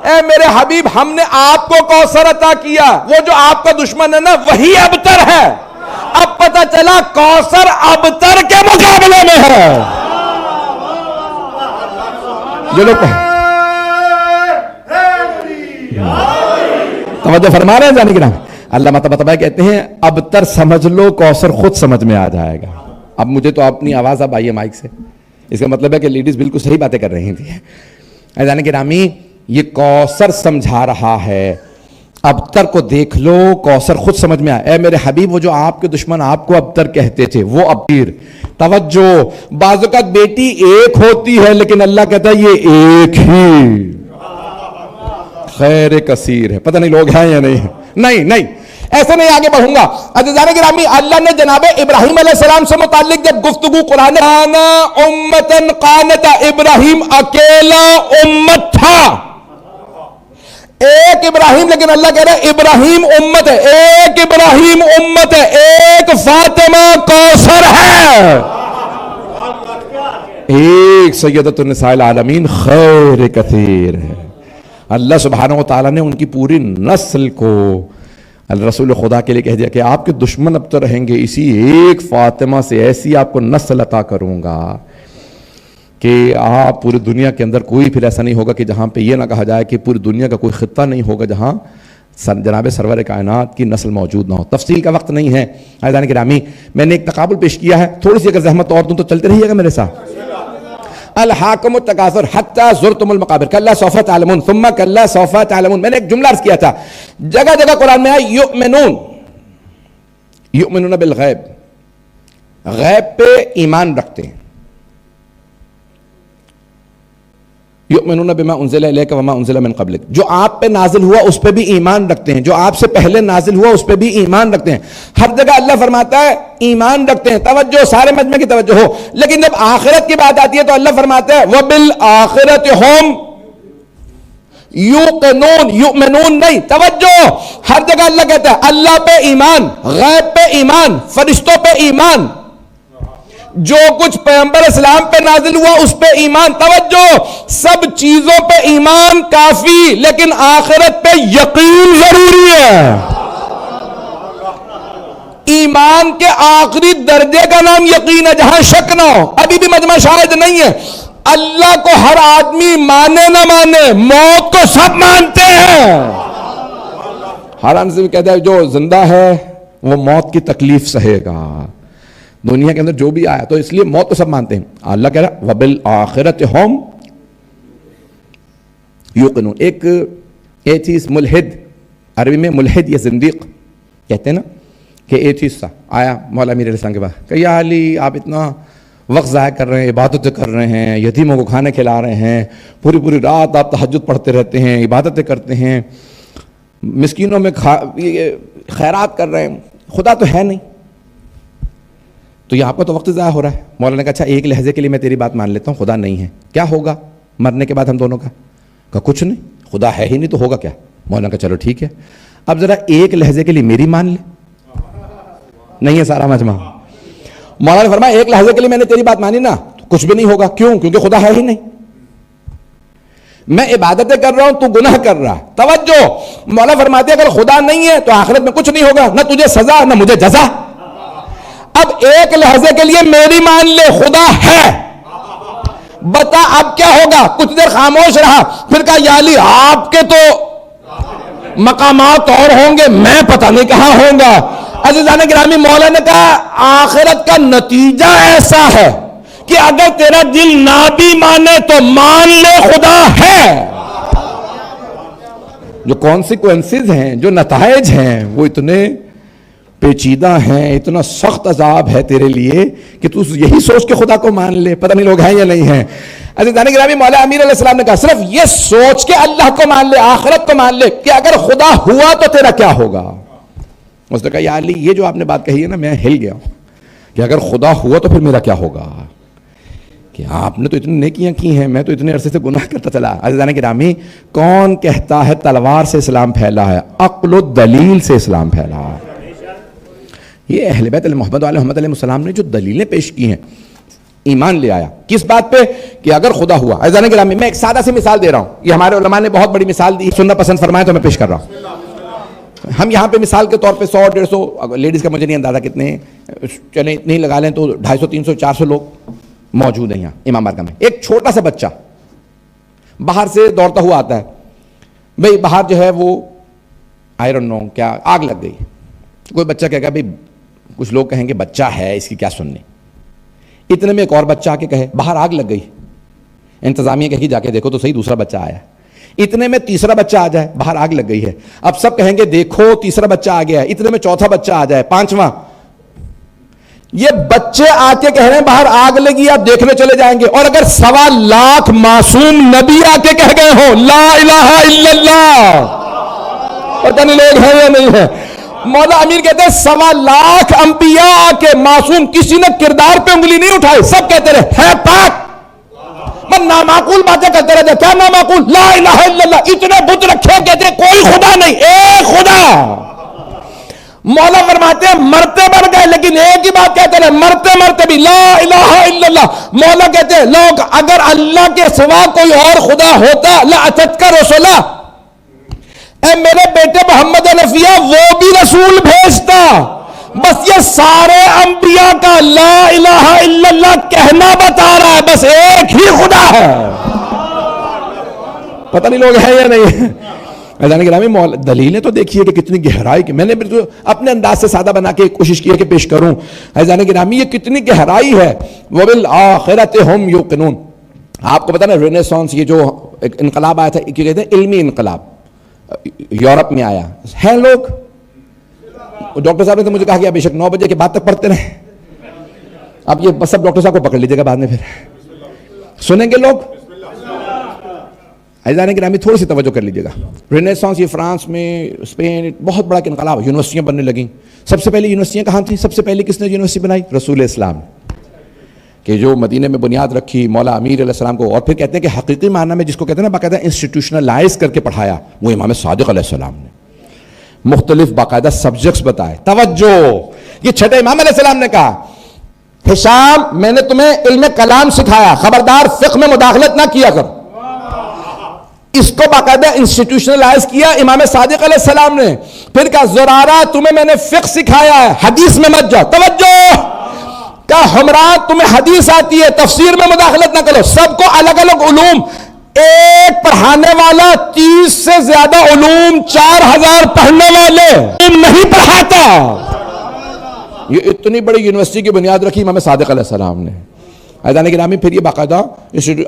اے میرے حبیب ہم نے آپ کو کوثر عطا کیا، وہ جو آپ کا دشمن ہے نا وہی ابتر ہے۔ اب پتہ چلا کوثر ابتر کے مقابلے میں ہے۔ جو لوگ توجہ فرما رہے ہیں جانے کے نام، اللہ مطلب کہتے ہیں ابتر سمجھ لو، کوثر خود سمجھ میں آ جائے گا۔ اب مجھے تو اپنی آواز اب آئی ہے مائک سے، اس کا مطلب ہے کہ لیڈیز بالکل صحیح باتیں کر رہی تھیں۔ جانے کے نامی یہ کوثر سمجھا رہا ہے، ابتر کو دیکھ لو، کوثر خود سمجھ میں آئے۔ اے میرے حبیب وہ جو آپ کے دشمن آپ کو ابتر کہتے تھے وہ ابتر۔ توجہ، بعض اوقات بیٹی ایک ہوتی ہے لیکن اللہ کہتا ہے یہ ایک ہی خیر کثیر ہے۔ پتہ نہیں لوگ ہیں یا نہیں؟ نہیں ایسے نہیں آگے بڑھوں گا۔ عزیزان گرامی، اللہ نے جناب ابراہیم علیہ السلام سے متعلق جب گفتگو قرآن آنا امتن قانتا، ابراہیم اکیلا امت تھا، ایک ابراہیم، لیکن اللہ کہہ رہا ہے ابراہیم امت ہے، ایک ابراہیم امت ہے، ایک فاطمہ کوثر ہے، ایک سیدۃ النساء العالمین خیر کثیر ہے۔ اللہ سبحانہ و تعالیٰ نے ان کی پوری نسل کو رسول خدا کے لیے کہہ دیا کہ آپ کے دشمن اب تو رہیں گے، اسی ایک فاطمہ سے ایسی آپ کو نسل عطا کروں گا کہ آپ پوری دنیا کے اندر کوئی پھر ایسا نہیں ہوگا کہ جہاں پہ یہ نہ کہا جائے کہ پوری دنیا کا کوئی خطہ نہیں ہوگا جہاں جناب سرور کائنات کی نسل موجود نہ ہو۔ تفصیل کا وقت نہیں ہے عزیزان گرامی، میں نے ایک تقابل پیش کیا ہے، تھوڑی سی اگر زحمت اور دوں تو چلتے رہیے گا میرے ساتھ۔ الحاکم التکاثر حتی زرتم المقابر کلا سوف تعلمون ثم کلا سوف تعلمون۔ میں نے ایک جملہ عرض کیا تھا، جگہ جگہ قرآن میں ہے یؤمنون بالغیب، غیب پہ ایمان رکھتے ہیں، یؤمنون بما انزل الیک وما انزل من قبلک، جو آپ پہ نازل ہوا اس پہ بھی ایمان رکھتے ہیں، جو آپ سے پہلے نازل ہوا اس پہ بھی ایمان رکھتے ہیں۔ ہر جگہ اللہ فرماتا ہے ایمان رکھتے ہیں، توجہ سارے مجمع کی توجہ ہو، لیکن جب آخرت کی بات آتی ہے تو اللہ فرماتا ہے وبالآخرۃ ہم یوقنون، یؤمنون نہیں، توجہ ہر جگہ اللہ کہتا ہے اللہ پہ ایمان، غیب پہ ایمان، فرشتوں پہ ایمان، جو کچھ پیغمبر اسلام پہ نازل ہوا اس پہ ایمان، توجہ سب چیزوں پہ ایمان کافی، لیکن آخرت پہ یقین ضروری ہے۔ ایمان کے آخری درجے کا نام یقین ہے، جہاں شک نہ ہو۔ ابھی بھی مجمع شاہد نہیں ہے، اللہ کو ہر آدمی مانے نہ مانے، موت کو سب مانتے ہیں۔ ہر آدمی کہتا ہے جو زندہ ہے وہ موت کی تکلیف سہے گا، دنیا کے اندر جو بھی آیا، تو اس لیے موت کو سب مانتے ہیں۔ اللہ کہہ رہا وبالآخرۃ ہم یوقنون۔ ایک ایتھیس ملحد، عربی میں ملحد یا زندیق کہتے ہیں نا، کہ ایتھیس تھا، آیا مولا امیر علیہ السلام کے پاس کہ یا علی آپ اتنا وقت ضائع کر رہے ہیں، عبادتیں کر رہے ہیں، یتیموں کو کھانے کھلا رہے ہیں، پوری پوری رات آپ تہجد پڑھتے رہتے ہیں، عبادتیں کرتے ہیں، مسکینوں میں خیرات کر رہے ہیں، خدا تو ہے نہیں، تو یہ آپ کا تو وقت ضائع ہو رہا ہے۔ مولانا نے کہا اچھا ایک لحظے کے لیے میں تیری بات مان لیتا ہوں، خدا نہیں ہے، کیا ہوگا مرنے کے بعد ہم دونوں کا؟ کہا کچھ نہیں، خدا ہے ہی نہیں تو ہوگا کیا؟ مولانا نے کہا چلو ٹھیک ہے، اب ذرا ایک لحظے کے لیے میری مان لے۔ نہیں ہے سارا مجمع۔ مولانا نے فرمایا ایک لحظے کے لیے میں نے تیری بات مانی نا، کچھ بھی نہیں ہوگا، کیوں؟ کیونکہ خدا ہے ہی نہیں، میں عبادتیں کر رہا ہوں، تو گناہ کر رہا۔ توجہ، مولانا فرماتے ہیں اگر خدا نہیں ہے تو آخرت میں کچھ نہیں ہوگا، نہ تجھے سزا نہ مجھے جزا۔ اب ایک لحظے کے لیے میری مان لے، خدا ہے، بتا اب کیا ہوگا؟ کچھ دیر خاموش رہا، پھر کہا یا علی آپ کے تو مقامات اور ہوں گے، میں پتہ نہیں کہاں ہوں گا۔ عزیزان گرامی، مولا نے کہا آخرت کا نتیجہ ایسا ہے کہ اگر تیرا دل نہ بھی مانے تو مان لے خدا ہے۔ جو کانسیکوینسز ہیں، جو نتائج ہیں، وہ اتنے پیچیدہ ہیں، اتنا سخت عذاب ہے تیرے لیے کہ تو یہی سوچ کے خدا کو مان لے، پتہ نہیں لوگ ہیں یا نہیں ہیں۔ عزیزان گرامی، مولا امیر علیہ السلام نے کہا صرف یہ سوچ کے اللہ کو مان لے، آخرت کو مان لے کہ اگر خدا ہوا تو تیرا کیا ہوگا۔ اس نے کہا یا علی یہ جو آپ نے بات کہی ہے نا، میں ہل گیا ہوں کہ اگر خدا ہوا تو پھر میرا کیا ہوگا، کہ آپ نے تو اتنی نیکیاں کی ہیں، میں تو اتنے عرصے سے گناہ کرتا چلا۔ عزیزان گرامی، کون کہتا ہے تلوار سے اسلام پھیلا ہے؟ عقل و دلیل سے اسلام پھیلا ہے۔ یہ اہل بیت محمد علیہ السلام نے جو دلیلیں پیش کی ہیں، ایمان لے آیا. کس بات پہ؟ کہ اگر خدا ہوا. عزیزان گرامی میں ایک سادہ سی مثال دے رہا ہوں, یہ ہمارے علماء نے بہت بڑی مثال دی, سننا پسند فرمائے تو میں پیش کر رہا ہوں. ہم یہاں پہ مثال کے طور پہ 100-150 لیڈیز کا مجھے نہیں اندازہ کتنے, چلیں اتنے ہی لگا لیں تو 250-300-400 لوگ موجود ہیں یہاں امام بارگاہ میں. ایک چھوٹا سا بچہ باہر سے دوڑتا ہوا آتا ہے. بھئی باہر جو ہے وہ آئی ڈونٹ نو کیا آگ لگ گئی. کوئی بچہ کہے گا بھئی, کچھ لوگ کہیں گے بچہ ہے اس کی کیا سننی. اتنے میں ایک اور بچہ آ کے کہے باہر آگ لگ گئی, انتظامیہ کہے جا کے دیکھو تو صحیح دوسرا بچہ آیا. اتنے میں تیسرا بچہ آ جائے باہر آگ لگ گئی ہے, اب سب کہیں گے دیکھو تیسرا بچہ آ گیا ہے. اتنے میں چوتھا بچہ آ جائے, پانچواں. یہ بچے آ کے کہہ رہے ہیں باہر آگ لگی, آپ دیکھنے چلے جائیں گے. اور اگر 1.25 لاکھ معصوم نبی آ کے کہہ گئے ہوں لا الہ الا اللہ, پتہ نہیں لوگ ہیں یا نہیں ہے. مولا امیر کہتے ہیں 1.25 لاکھ انبیاء آ کے معصوم, کسی نے کردار پہ انگلی نہیں اٹھائی, سب کہتے رہے ہے پاک. میں نامعقول باتیں کرتے رہتے, کیا نامعقول؟ لا الہ الا اللہ. اتنے بت رکھے کہتے ہیں کوئی خدا نہیں, ایک خدا. مولا فرماتے ہیں مرتے مر گئے لیکن ایک ہی بات کہتے رہے, مرتے مرتے بھی لا الہ الا اللہ. مولا کہتے ہیں لوگ اگر اللہ کے سوا کوئی اور خدا ہوتا لاتتک رسولا, اے میرے بیٹے محمد حنفیہ وہ بھی رسول بھیجتا. بس یہ سارے انبیاء کا لا الہ الا اللہ کہنا بتا رہا ہے, بس ایک ہی خدا ہے. پتہ نہیں لوگ ہیں یا نہیں. عزیزان گرامی دلیلیں تو دیکھیے کہ کتنی گہرائی کی, میں نے اپنے انداز سے سادہ بنا کے کوشش کی ہے کہ پیش کروں. عزیزان گرامی یہ کتنی گہرائی ہے. وبالآخرۃ ہم یوقنون. آپ کو پتہ نا رینیسانس, یہ جو ایک انقلاب آیا تھا, کیا کہتے ہیں علمی انقلاب, یورپ میں آیا ہے. لوگ ڈاکٹر صاحب نے تو مجھے کہا کہ بے شک 9 بجے کے بعد تک پڑھتے رہیں. اب یہ سب ڈاکٹر صاحب کو پکڑ لیجیے گا بعد میں, پھر سنیں گے لوگ. عزیزان گرامی تھوڑی سی توجہ کر لیجیے گا. رینیسانس یہ فرانس میں, اسپین, بہت بڑا انقلاب, یونیورسٹیاں بننے لگیں. سب سے پہلے یونیورسٹیاں کہاں تھیں؟ سب سے پہلے کس نے یونیورسٹی بنائی؟ رسول اسلام, کہ جو مدینے میں بنیاد رکھی مولا امیر علیہ السلام کو. اور پھر کہتے ہیں کہ حقیقی معنی میں جس کو کہتے ہیں نا باقاعدہ انسٹیٹیوشنلائز کر کے پڑھایا, وہ امام صادق علیہ السلام نے. مختلف باقاعدہ سبجیکٹس بتائے. توجہ, یہ چھٹے امام علیہ السلام نے کہا ہشام میں نے تمہیں علم کلام سکھایا, خبردار فقہ میں مداخلت نہ کیا کر. اس کو باقاعدہ انسٹیٹیوشنلائز کیا امام صادق علیہ السلام نے. پھر کہا زرارہ تمہیں میں نے فقہ سکھایا ہے, حدیث میں مت جاؤ. توجہ, کہا حمران تمہیں حدیث آتی ہے, تفسیر میں مداخلت نہ کرو. سب کو الگ الگ علوم, ایک پڑھانے والا 30 سے زیادہ علوم, 4000 پڑھنے والے نہیں پڑھاتا. یہ اتنی بڑی یونیورسٹی کی بنیاد رکھی امام صادق علیہ السلام نے. عزیزان گرامی پھر یہ باقاعدہ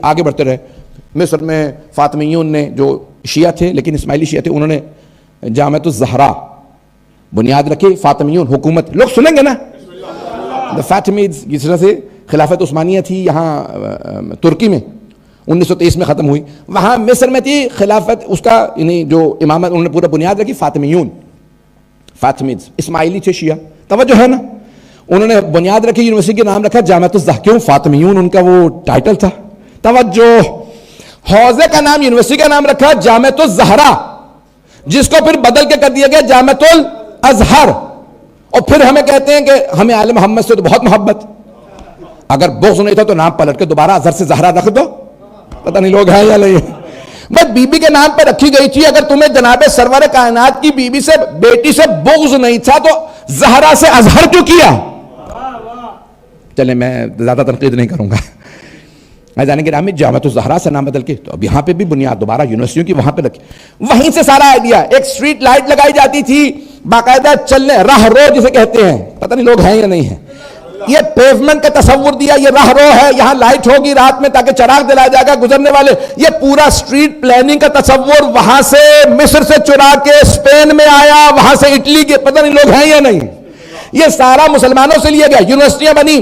آگے بڑھتے رہے. مصر میں فاطمیون نے, جو شیعہ تھے لیکن اسماعیلی شیعہ تھے, انہوں نے جامعۃ الزہرا بنیاد رکھی. فاطمیون حکومت, لوگ سنیں گے نا, دا فاطمیڈز, جس طرح سے خلافت عثمانیہ تھی یہاں ترکی میں 1923 میں ختم ہوئی, وہاں مصر میں تھی خلافت اس کا, یعنی جو امامت انہوں نے پورا بنیاد رکھی فاطمیون, فاطمیڈز, اسماعیلی تھے شیعہ. توجہ ہے نا, انہوں نے بنیاد رکھی, یونیورسٹی کا نام رکھا جامعۃ الزہرا. کیوں؟ فاطمیون ان کا وہ ٹائٹل تھا. توجہ, حوزے کا نام, یونیورسٹی کا نام رکھا جامعۃ الزہرا, جس کو پھر بدل کے کر دیا گیا جامعۃ الازہر. اور پھر ہمیں کہتے ہیں کہ ہمیں آل محمد سے تو بہت محبت, اگر بغض نہیں تھا تو نام پلٹ کے دوبارہ ازہر سے زہرا رکھ دو. پتہ نہیں لوگ ہیں یا نہیں. بس بی بی کے نام پہ رکھی گئی تھی. اگر تمہیں جناب سرور کائنات کی بیوی سے, بیٹی سے بغض نہیں تھا تو زہرا سے ازہر کیوں کیا؟ چلیں میں زیادہ تنقید نہیں کروں گا. جانے کے نام میں جامعۃ الزہرا سے نام بدل کے, تو اب یہاں پہ بھی بنیاد دوبارہ یونیورسٹیوں کی وہاں پہ رکھی. وہیں سے سارا آئیڈیا. ایک اسٹریٹ لائٹ لگائی جاتی تھی باقاعدہ چلنے, راہ رو جسے کہتے ہیں, پتہ نہیں لوگ ہیں یا نہیں ہیں. یہ پیومنٹ کا تصور دیا, یہ راہ رو ہے, یہاں لائٹ ہوگی رات میں تاکہ چراغ دلایا جائے گا گزرنے والے. یہ پورا اسٹریٹ پلاننگ کا تصور وہاں سے مصر سے چرا کے اسپین میں آیا, وہاں سے اٹلی کے, پتہ نہیں لوگ ہیں یا نہیں. یہ سارا مسلمانوں سے لیا گیا. یونیورسٹیاں بنی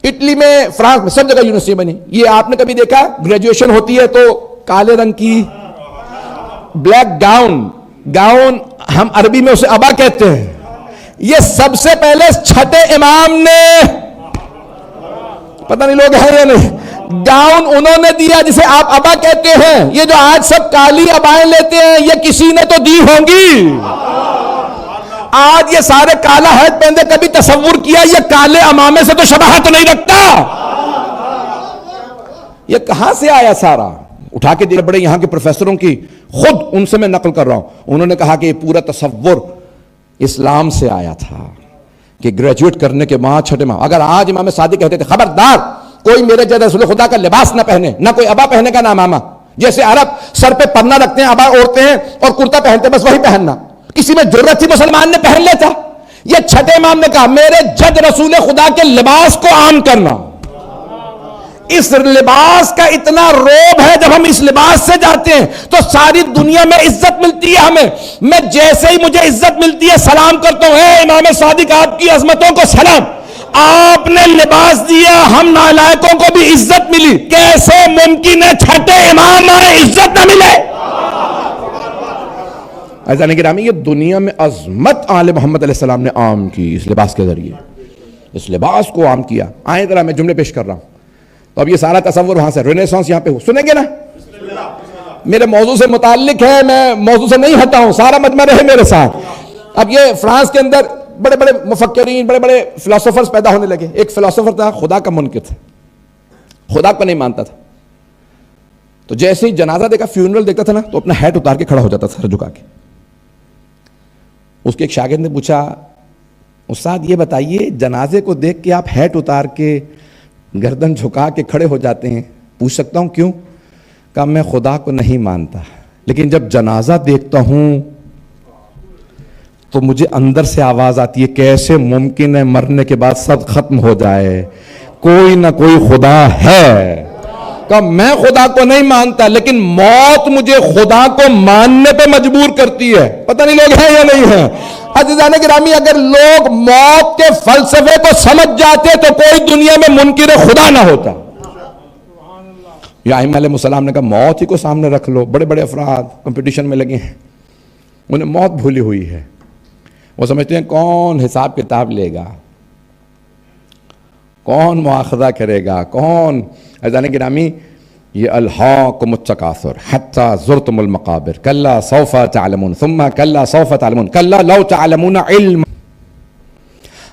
اٹلی میں, فرانس میں, سب جگہ یونیورسٹی بنی. یہ آپ نے کبھی دیکھا گریجویشن ہوتی ہے تو کالے رنگ کی بلیک گاؤن ہم عربی میں اسے ابا کہتے ہیں. یہ سب سے پہلے چھٹے امام نے, پتہ نہیں لوگ ہیں یا نہیں, گاؤن انہوں نے دیا جسے آپ ابا کہتے ہیں. یہ جو آج سب کالی ابائیں لیتے ہیں یہ کسی نے تو دی ہوں گی. آج یہ سارے کالا ہیٹ پہنتے, کبھی تصور کیا یہ کالے امامے سے تو شباہت نہیں رکھتا. یہ کہاں سے آیا سارا؟ اٹھا کے دیکھ بڑے یہاں کے پروفیسروں کی، خود ان سے میں نقل کر رہا ہوں، انہوں نے کہا کہ یہ پورا تصور اسلام سے آیا تھا کہ گریجویٹ کرنے کے بعد چھٹے ماہ، اگر آج امام صادق کہتے تھے خبردار کوئی میرے جیسے رسول خدا کا لباس نہ پہنے، نہ کوئی ابا پہنے کا نہ امامہ، جیسے عرب سر پہ پرنا رکھتے ہیں، ابا اوڑھتے ہیں اور کرتا پہنتے ہیں، بس وہی پہننا، کسی میں ضرورت تھی مسلمان نے پہن لیتا۔ یہ چھٹے امام نے کہا میرے جد رسول خدا کے لباس کو عام کرنا۔ اس لباس کا اتنا روب ہے، جب ہم اس لباس سے جاتے ہیں تو ساری دنیا میں عزت ملتی ہے ہمیں۔ میں جیسے ہی مجھے عزت ملتی ہے سلام کرتا ہوں، اے امام صادق آپ کی عظمتوں کو سلام، آپ نے لباس دیا، ہم نالائقوں کو بھی عزت ملی، کیسے ممکن ہے چھٹے امام آئے عزت نہ ملے؟ عزیزان گرامی، یہ دنیا میں عظمت آل محمد علیہ السلام نے عام کی اس لباس کے ذریعے، اس لباس کو عام کیا۔ آئیں ذرا میں جملے پیش کر رہا ہوں، تو اب یہ سارا تصور وہاں سے رینیسانس یہاں پہ ہو، سنیں گے نا؟ میرے موضوع سے متعلق ہے، میں موضوع سے نہیں ہٹا ہوں، سارا مجمع رہے میرے ساتھ۔ اب یہ فرانس کے اندر بڑے بڑے مفکرین، بڑے بڑے فلاسفرز پیدا ہونے لگے۔ ایک فلاسفر تھا خدا کا منکر تھا، خدا کو نہیں مانتا تھا، تو جیسے ہی جنازہ دیکھا، فیونرل دیکھتا تھا نا، تو اپنا ہیٹ اتار کے کھڑا ہو جاتا تھا سر جھکا کے۔ اس کے ایک شاگرد نے پوچھا، استاد یہ بتائیے جنازے کو دیکھ کے آپ ہیٹ اتار کے گردن جھکا کے کھڑے ہو جاتے ہیں، پوچھ سکتا ہوں کیوں؟ کہا میں خدا کو نہیں مانتا، لیکن جب جنازہ دیکھتا ہوں تو مجھے اندر سے آواز آتی ہے کیسے ممکن ہے مرنے کے بعد سب ختم ہو جائے، کوئی نہ کوئی خدا ہے۔ کہا میں خدا کو نہیں مانتا، لیکن موت مجھے خدا کو ماننے پہ مجبور کرتی ہے۔ پتہ نہیں لوگ ہیں یا نہیں ہیں؟ عزیزان گرامی، اگر لوگ موت کے فلسفے کو سمجھ جاتے تو کوئی دنیا میں منکر خدا نہ ہوتا۔ یا ائمہ علیہ السلام نے کہا موت ہی کو سامنے رکھ لو، بڑے بڑے افراد کمپٹیشن میں لگے ہیں، انہیں موت بھولی ہوئی ہے، وہ سمجھتے ہیں کون حساب کتاب لے گا، کون مواخذہ کرے گا، کون۔ عزیزان گرامی، یہ الہاکم التکاثر حتی زرتم المقابر کلا سوف تعلمون ثم کلا سوف تعلمون کلا لو تعلمون علم۔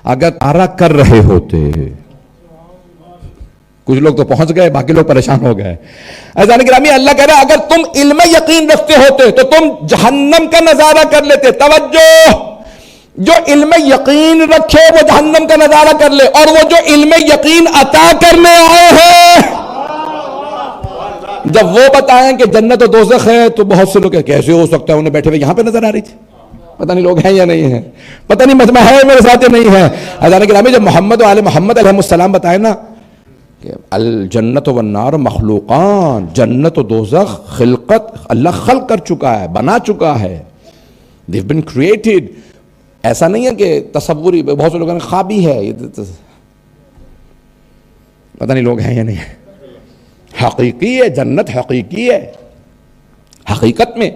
اگر تارا کر رہے ہوتے، کچھ لوگ تو پہنچ گئے، باقی لوگ پریشان ہو گئے۔ عزیزان گرامی، اللہ کہہ رہا ہے اگر تم علم یقین رکھتے ہوتے تو تم جہنم کا نظارہ کر لیتے۔ توجہ، جو علم یقین رکھے وہ جہنم کا نظارہ کر لے، اور وہ جو علم یقین عطا کرنے آئے ہیں جب وہ بتائیں کہ جنت و دوزخ ہے تو بہت سے لوگ کیسے ہو سکتا ہے، انہیں بیٹھے ہوئے یہاں پہ نظر آ رہی تھی۔ پتہ نہیں لوگ ہیں یا نہیں ہیں، پتہ نہیں مجمع ہے میرے ساتھ یا نہیں ہے۔ عزیزان گرامی، جب محمد و آل محمد علیہ السلام بتائے نا کہ الجنت والنار مخلوقان، جنت و دوزخ خلقت اللہ خلق کر چکا ہے، بنا چکا ہے، they've been created۔ ایسا نہیں ہے کہ تصوری، بہت سے لوگوں نے خوابی ہے، پتہ نہیں لوگ ہیں یا نہیں ہیں، حقیقی ہے، جنت حقیقی ہے حقیقت میں۔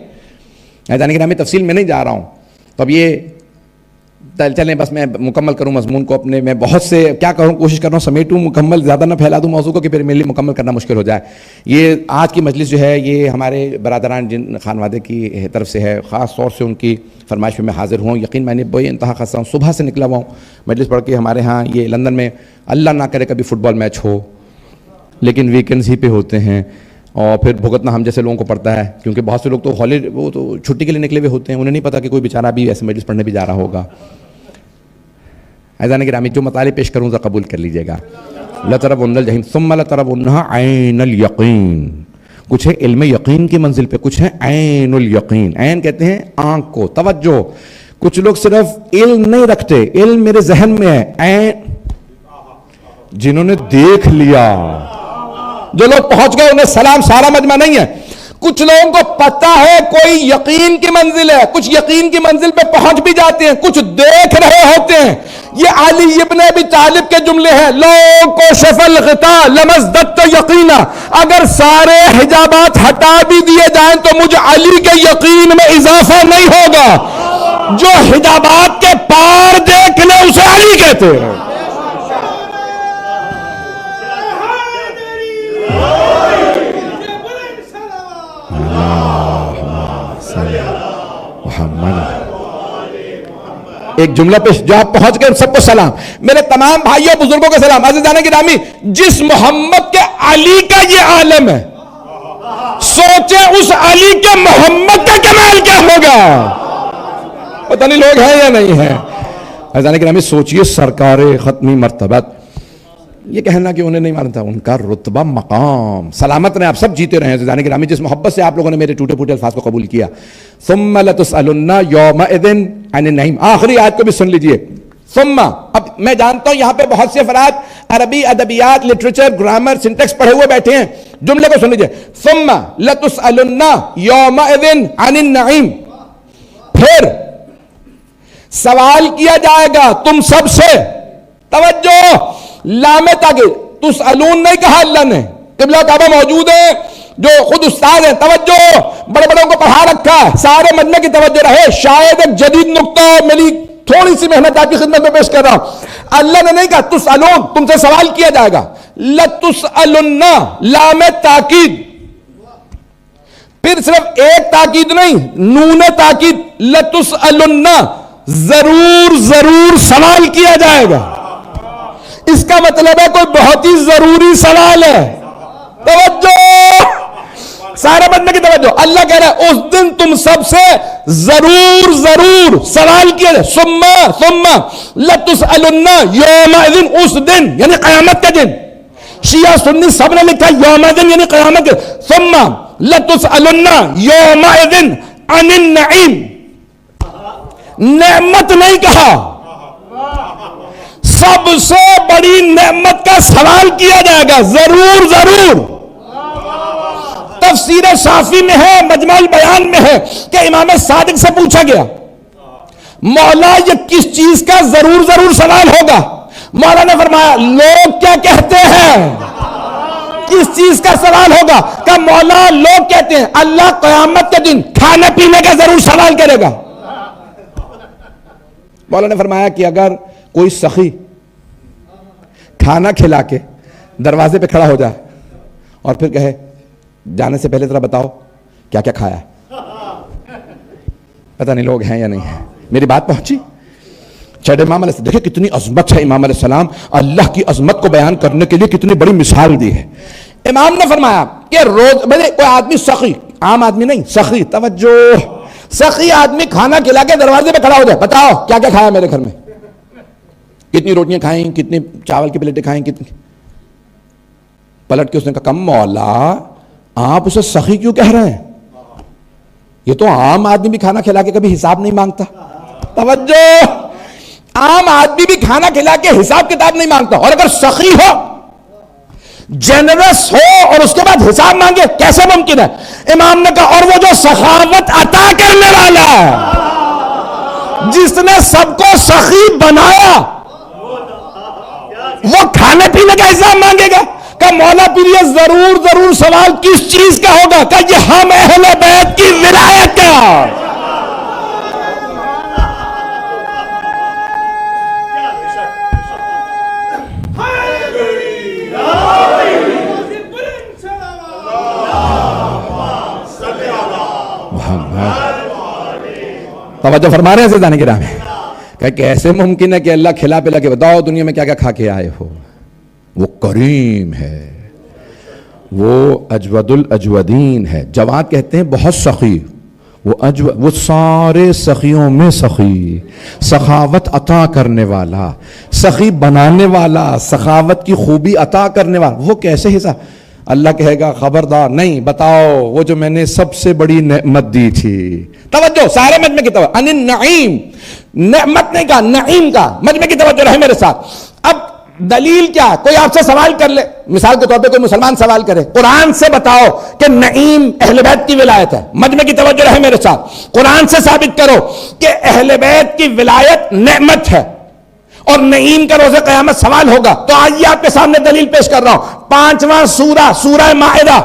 عزیزان گرامی، تفصیل میں نہیں جا رہا ہوں، تو اب یہ چلیں بس میں مکمل کروں مضمون کو اپنے، میں بہت سے کیا کروں، کوشش کر رہا ہوں سمیٹوں، مکمل زیادہ نہ پھیلا دوں موضوع کو کہ پھر میرے لیے مکمل کرنا مشکل ہو جائے۔ یہ آج کی مجلس جو ہے یہ ہمارے برادران جن خانوادے کی طرف سے ہے، خاص طور سے ان کی فرمائش پہ میں حاضر ہوں۔ یقین میں نے بے انتہا خستہ ہوں، صبح سے نکلا ہوا ہوں مجلس پڑھ کے۔ ہمارے ہاں یہ لندن میں اللہ نہ کرے کبھی فٹ بال میچ ہو، لیکن ویکنڈز ہی پہ ہوتے ہیں، اور پھر بھگتنا ہم جیسے لوگوں کو پڑتا ہے، کیونکہ بہت سے لوگ تو وہ تو چھٹی کے لیے نکلے ہوئے ہوتے ہیں، انہیں نہیں پتا کہ کوئی بیچارہ بھی ایسے مجلس پڑھنے بھی جا رہا ہوگا۔ عزیزان گرامی، جو مطالب پیش کروں ذرا قبول کر لیجیے گا۔ لَتَرَوُنَّ الْجَحِیمَ ثُمَّ لَتَرَوُنَّهَا عَیْنَ الْیَقِین، کچھ ہے علم یقین کی منزل پہ، کچھ ہے عین الیقین۔ عین کہتے ہیں آنکھ کو۔ توجہ، کچھ لوگ صرف علم نہیں رکھتے، علم میرے ذہن میں ہے، عین جنہوں نے دیکھ لیا، جو لوگ پہنچ گئے انہیں سلام، سارا مجمع نہیں ہے۔ کچھ لوگوں کو پتہ ہے کوئی یقین کی منزل ہے، کچھ یقین کی منزل پہ پہنچ بھی جاتے ہیں، کچھ دیکھ رہے ہوتے ہیں۔ یہ علی ابن ابی طالب کے جملے ہیں، لو کشف الغطاء لمزددت یقینا، اگر سارے حجابات ہٹا بھی دیے جائیں تو مجھ علی کے یقین میں اضافہ نہیں ہوگا۔ جو حجابات کے پار دیکھ لے اسے علی کہتے ہیں۔ ایک جملہ پہ جو آپ پہنچ گئے سب کو سلام. میرے تمام بھائیوں بزرگوں کو سلام. عزیزان گرامی, جس محمد کے علی کا یہ عالم ہے, سوچیں اس علی کے محمد کا کمال کیا ہوگا. پتہ نہیں لوگ ہیں یا نہیں ہیں. عزیزان گرامی سوچئے, سرکار ختمی مرتبت, یہ کہنا کہ انہیں نہیں مانتا, ان کا رتبہ مقام سلامت نے آپ سب جیتے رہے ہیں. عزیزان گرامی جس محبت سے آپ لوگوں نے میرے ٹوٹے پھوٹے الفاظ کو قبول کیا, ثم لتسألن یومئذ عن النعیم, آخری آیت کو بھی سن لیجئے. ثم, اب میں جانتا ہوں یہاں پہ بہت سے افراد عربی ادبیات, لٹریچر, گرامر, سنٹیکس پڑھے ہوئے بیٹھے ہیں. جملے کو سن لیجئے, ثم لتسألن یومئذ عن النعیم, پھر سوال کیا جائے گا تم سب سے. توجہ, لام تاکید, تسألون نہیں کہا اللہ نے. قبلہ کعبہ موجود ہے جو خود استاد ہیں, توجہ, بڑے بڑوں کو پڑھا رکھا ہے, سارے مجمع کی توجہ رہے. شاید ایک جدید نقطہ میری تھوڑی سی محنت آپ کی خدمت میں پیش کر رہا ہوں. اللہ نے نہیں کہا تسألون, تم سے سوال کیا جائے گا. لتسألن, لام تاکید, پھر صرف ایک تاکید نہیں, نون تاکید, لتسألن, ضرور ضرور سوال کیا جائے گا. اس کا مطلب ہے کوئی بہت ہی ضروری سوال ہے. توجہ, سارے بندے کی توجہ. اللہ کہہ رہا ہے اس دن تم سب سے ضرور ضرور سوال کیا جائے. ثم لتسألن یومئذ, اس دن یعنی قیامت کے دن. شیعہ سنی سب نے لکھا یومئذ یعنی قیامت کے. ثم لتسألن یومئذ عن النعیم, نعمت نہیں کہا, سب سے بڑی نعمت کا سوال کیا جائے گا ضرور ضرور. تفسیر شافی میں ہے, مجمع البیان میں ہے کہ امام صادق سے پوچھا گیا, مولا یہ کس چیز کا ضرور ضرور سوال ہوگا. مولا نے فرمایا لوگ کیا کہتے ہیں, کس چیز کا سوال ہوگا. کہ مولا لوگ کہتے ہیں اللہ قیامت کے دن کھانے پینے کا ضرور سوال کرے گا. مولا نے فرمایا کہ اگر کوئی سخی کھانا کھلا کے دروازے پہ کھڑا ہو جائے اور پھر کہے جانے سے پہلے ذرا بتاؤ کیا کیا کھایا. پتہ نہیں لوگ ہیں یا نہیں ہیں. میری بات پہنچی. چھٹے امام علیہ السلام, دیکھیں کتنی عظمت ہے امام علیہ السلام, اللہ کی عظمت کو بیان کرنے کے لیے کتنی بڑی مثال دی ہے. امام نے فرمایا کہ روز کوئی آدمی سخی, عام آدمی نہیں, سخی, توجہ, سخی آدمی کھانا کھلا کے دروازے پہ کھڑا ہو جائے, بتاؤ کیا کیا کھایا میرے گھر میں, کتنی روٹیاں کھائیں, کتنی چاول کی پلیٹیں کھائیں, کتنی. پلٹ کے اس نے کہا کم مولا آپ اسے سخی کیوں کہہ رہے ہیں, یہ تو عام آدمی بھی کھانا کھلا کے کبھی حساب نہیں مانگتا. توجہ, عام آدمی بھی کھانا کھلا کے حساب کتاب نہیں مانگتا, اور اگر سخی ہو, جنرس ہو اور اس کے بعد حساب مانگے, کیسے ممکن ہے. امام نے کہا اور وہ جو سخاوت عطا کرنے والا ہے, جس نے سب کو سخی بنایا, وہ کھانے پینے کا حساب مانگے گا. کہ مولا پھر یہ ضرور ضرور سوال کس چیز کا ہوگا. کہ یہ ہم اہل بیت کی ولایت کا. توجہ فرما رہے ہیں سیدھانے کے راہ میں, کہ کیسے ممکن ہے کہ اللہ کھلا پلا کے بتاؤ دنیا میں کیا کیا کھا کے آئے ہو. وہ کریم ہے, وہ اجود الاجودین ہے. جواد کہتے ہیں بہت سخی, وہ سارے سخیوں میں سخی, سخاوت عطا کرنے والا, سخی بنانے والا, سخاوت کی خوبی عطا کرنے والا. وہ کیسے حساب. اللہ کہے گا خبردار نہیں, بتاؤ وہ جو میں نے سب سے بڑی نعمت دی تھی. توجہ, سارے مجمع کی توجہ. ان النعیم, نعمت نہیں کہا, نعیم کا. مجمع کی توجہ رہے میرے ساتھ. اب دلیل کیا, کوئی آپ سے سوال کر لے, مثال کے طور پہ کوئی مسلمان سوال کرے, قرآن سے بتاؤ کہ نعیم اہل بیت کی ولایت ہے. مجمع کی توجہ رہے میرے ساتھ. قرآن سے ثابت کرو کہ اہل بیت کی ولایت نعمت ہے اور نعیم کا روز قیامت سوال ہوگا. تو آئیے آپ کے سامنے دلیل پیش کر رہا ہوں. 5واں سورہ, سورہ مائدہ.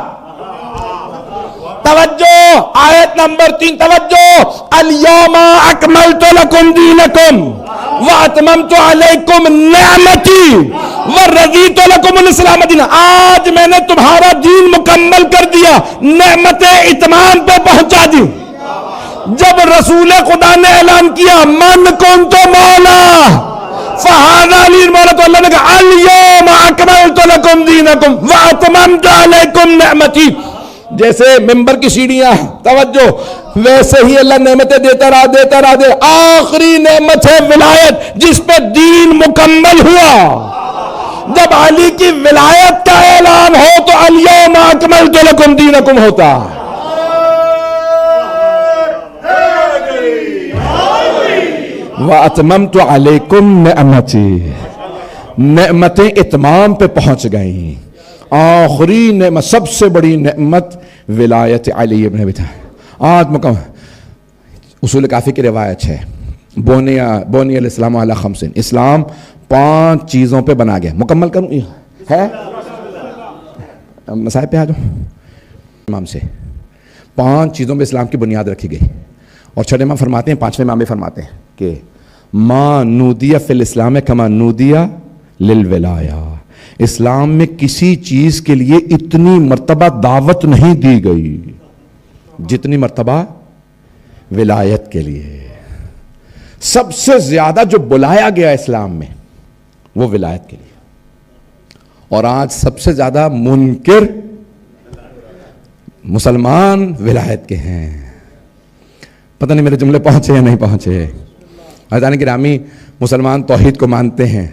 توجہ, آیت نمبر 3. توجہ, الیوم اکملت لکم دینکم واتممت علیکم نعمتی ورضیت لکم الاسلام دینا. آج میں نے تمہارا دین مکمل کر دیا, نعمت اتمام پہ پہنچا دی. جب رسول خدا نے اعلان کیا من کنت مولا فہذا علی مولا، تو اللہ نے کہا الیوم اکملت لکم دینکم واتممت علیکم نعمتی. جیسے ممبر کی سیڑھیاں ہیں، توجہ، ویسے ہی اللہ نعمتیں دیتا رہا. آخری نعمت ہے ولایت، جس پہ دین مکمل ہوا. جب علی کی ولایت کا اعلان ہو تو الیوم اکملت لکم دینکم ہوتا. وَأَتْمَمْتُ عَلَيْكُمْ نِعْمَتِي، نعمتیں اتمام پہ پہنچ گئیں. آخری نعمت، سب سے بڑی نعمت ولایت علی ابن ابی طالب. آج اصول کافی کی روایت ہے، بونی الاسلام علی خمس، اسلام 5 چیزوں پہ بنا گیا. مکمل کروں ہے مسائل پہ آ جاؤ. امام سے 5 چیزوں پہ اسلام کی بنیاد رکھی گئی. اور چھٹے امام فرماتے ہیں، 5ویں امام بھی فرماتے ہیں کہ ما نودیہ فی الاسلام کما نودیہ للولایہ، اسلام میں کسی چیز کے لیے اتنی مرتبہ دعوت نہیں دی گئی جتنی مرتبہ ولایت کے لیے. سب سے زیادہ جو بلایا گیا اسلام میں وہ ولایت کے لیے. اور آج سب سے زیادہ منکر مسلمان ولایت کے ہیں. پتہ نہیں میرے جملے پہنچے یا نہیں پہنچے. عزیزان گرامی، مسلمان توحید کو مانتے ہیں،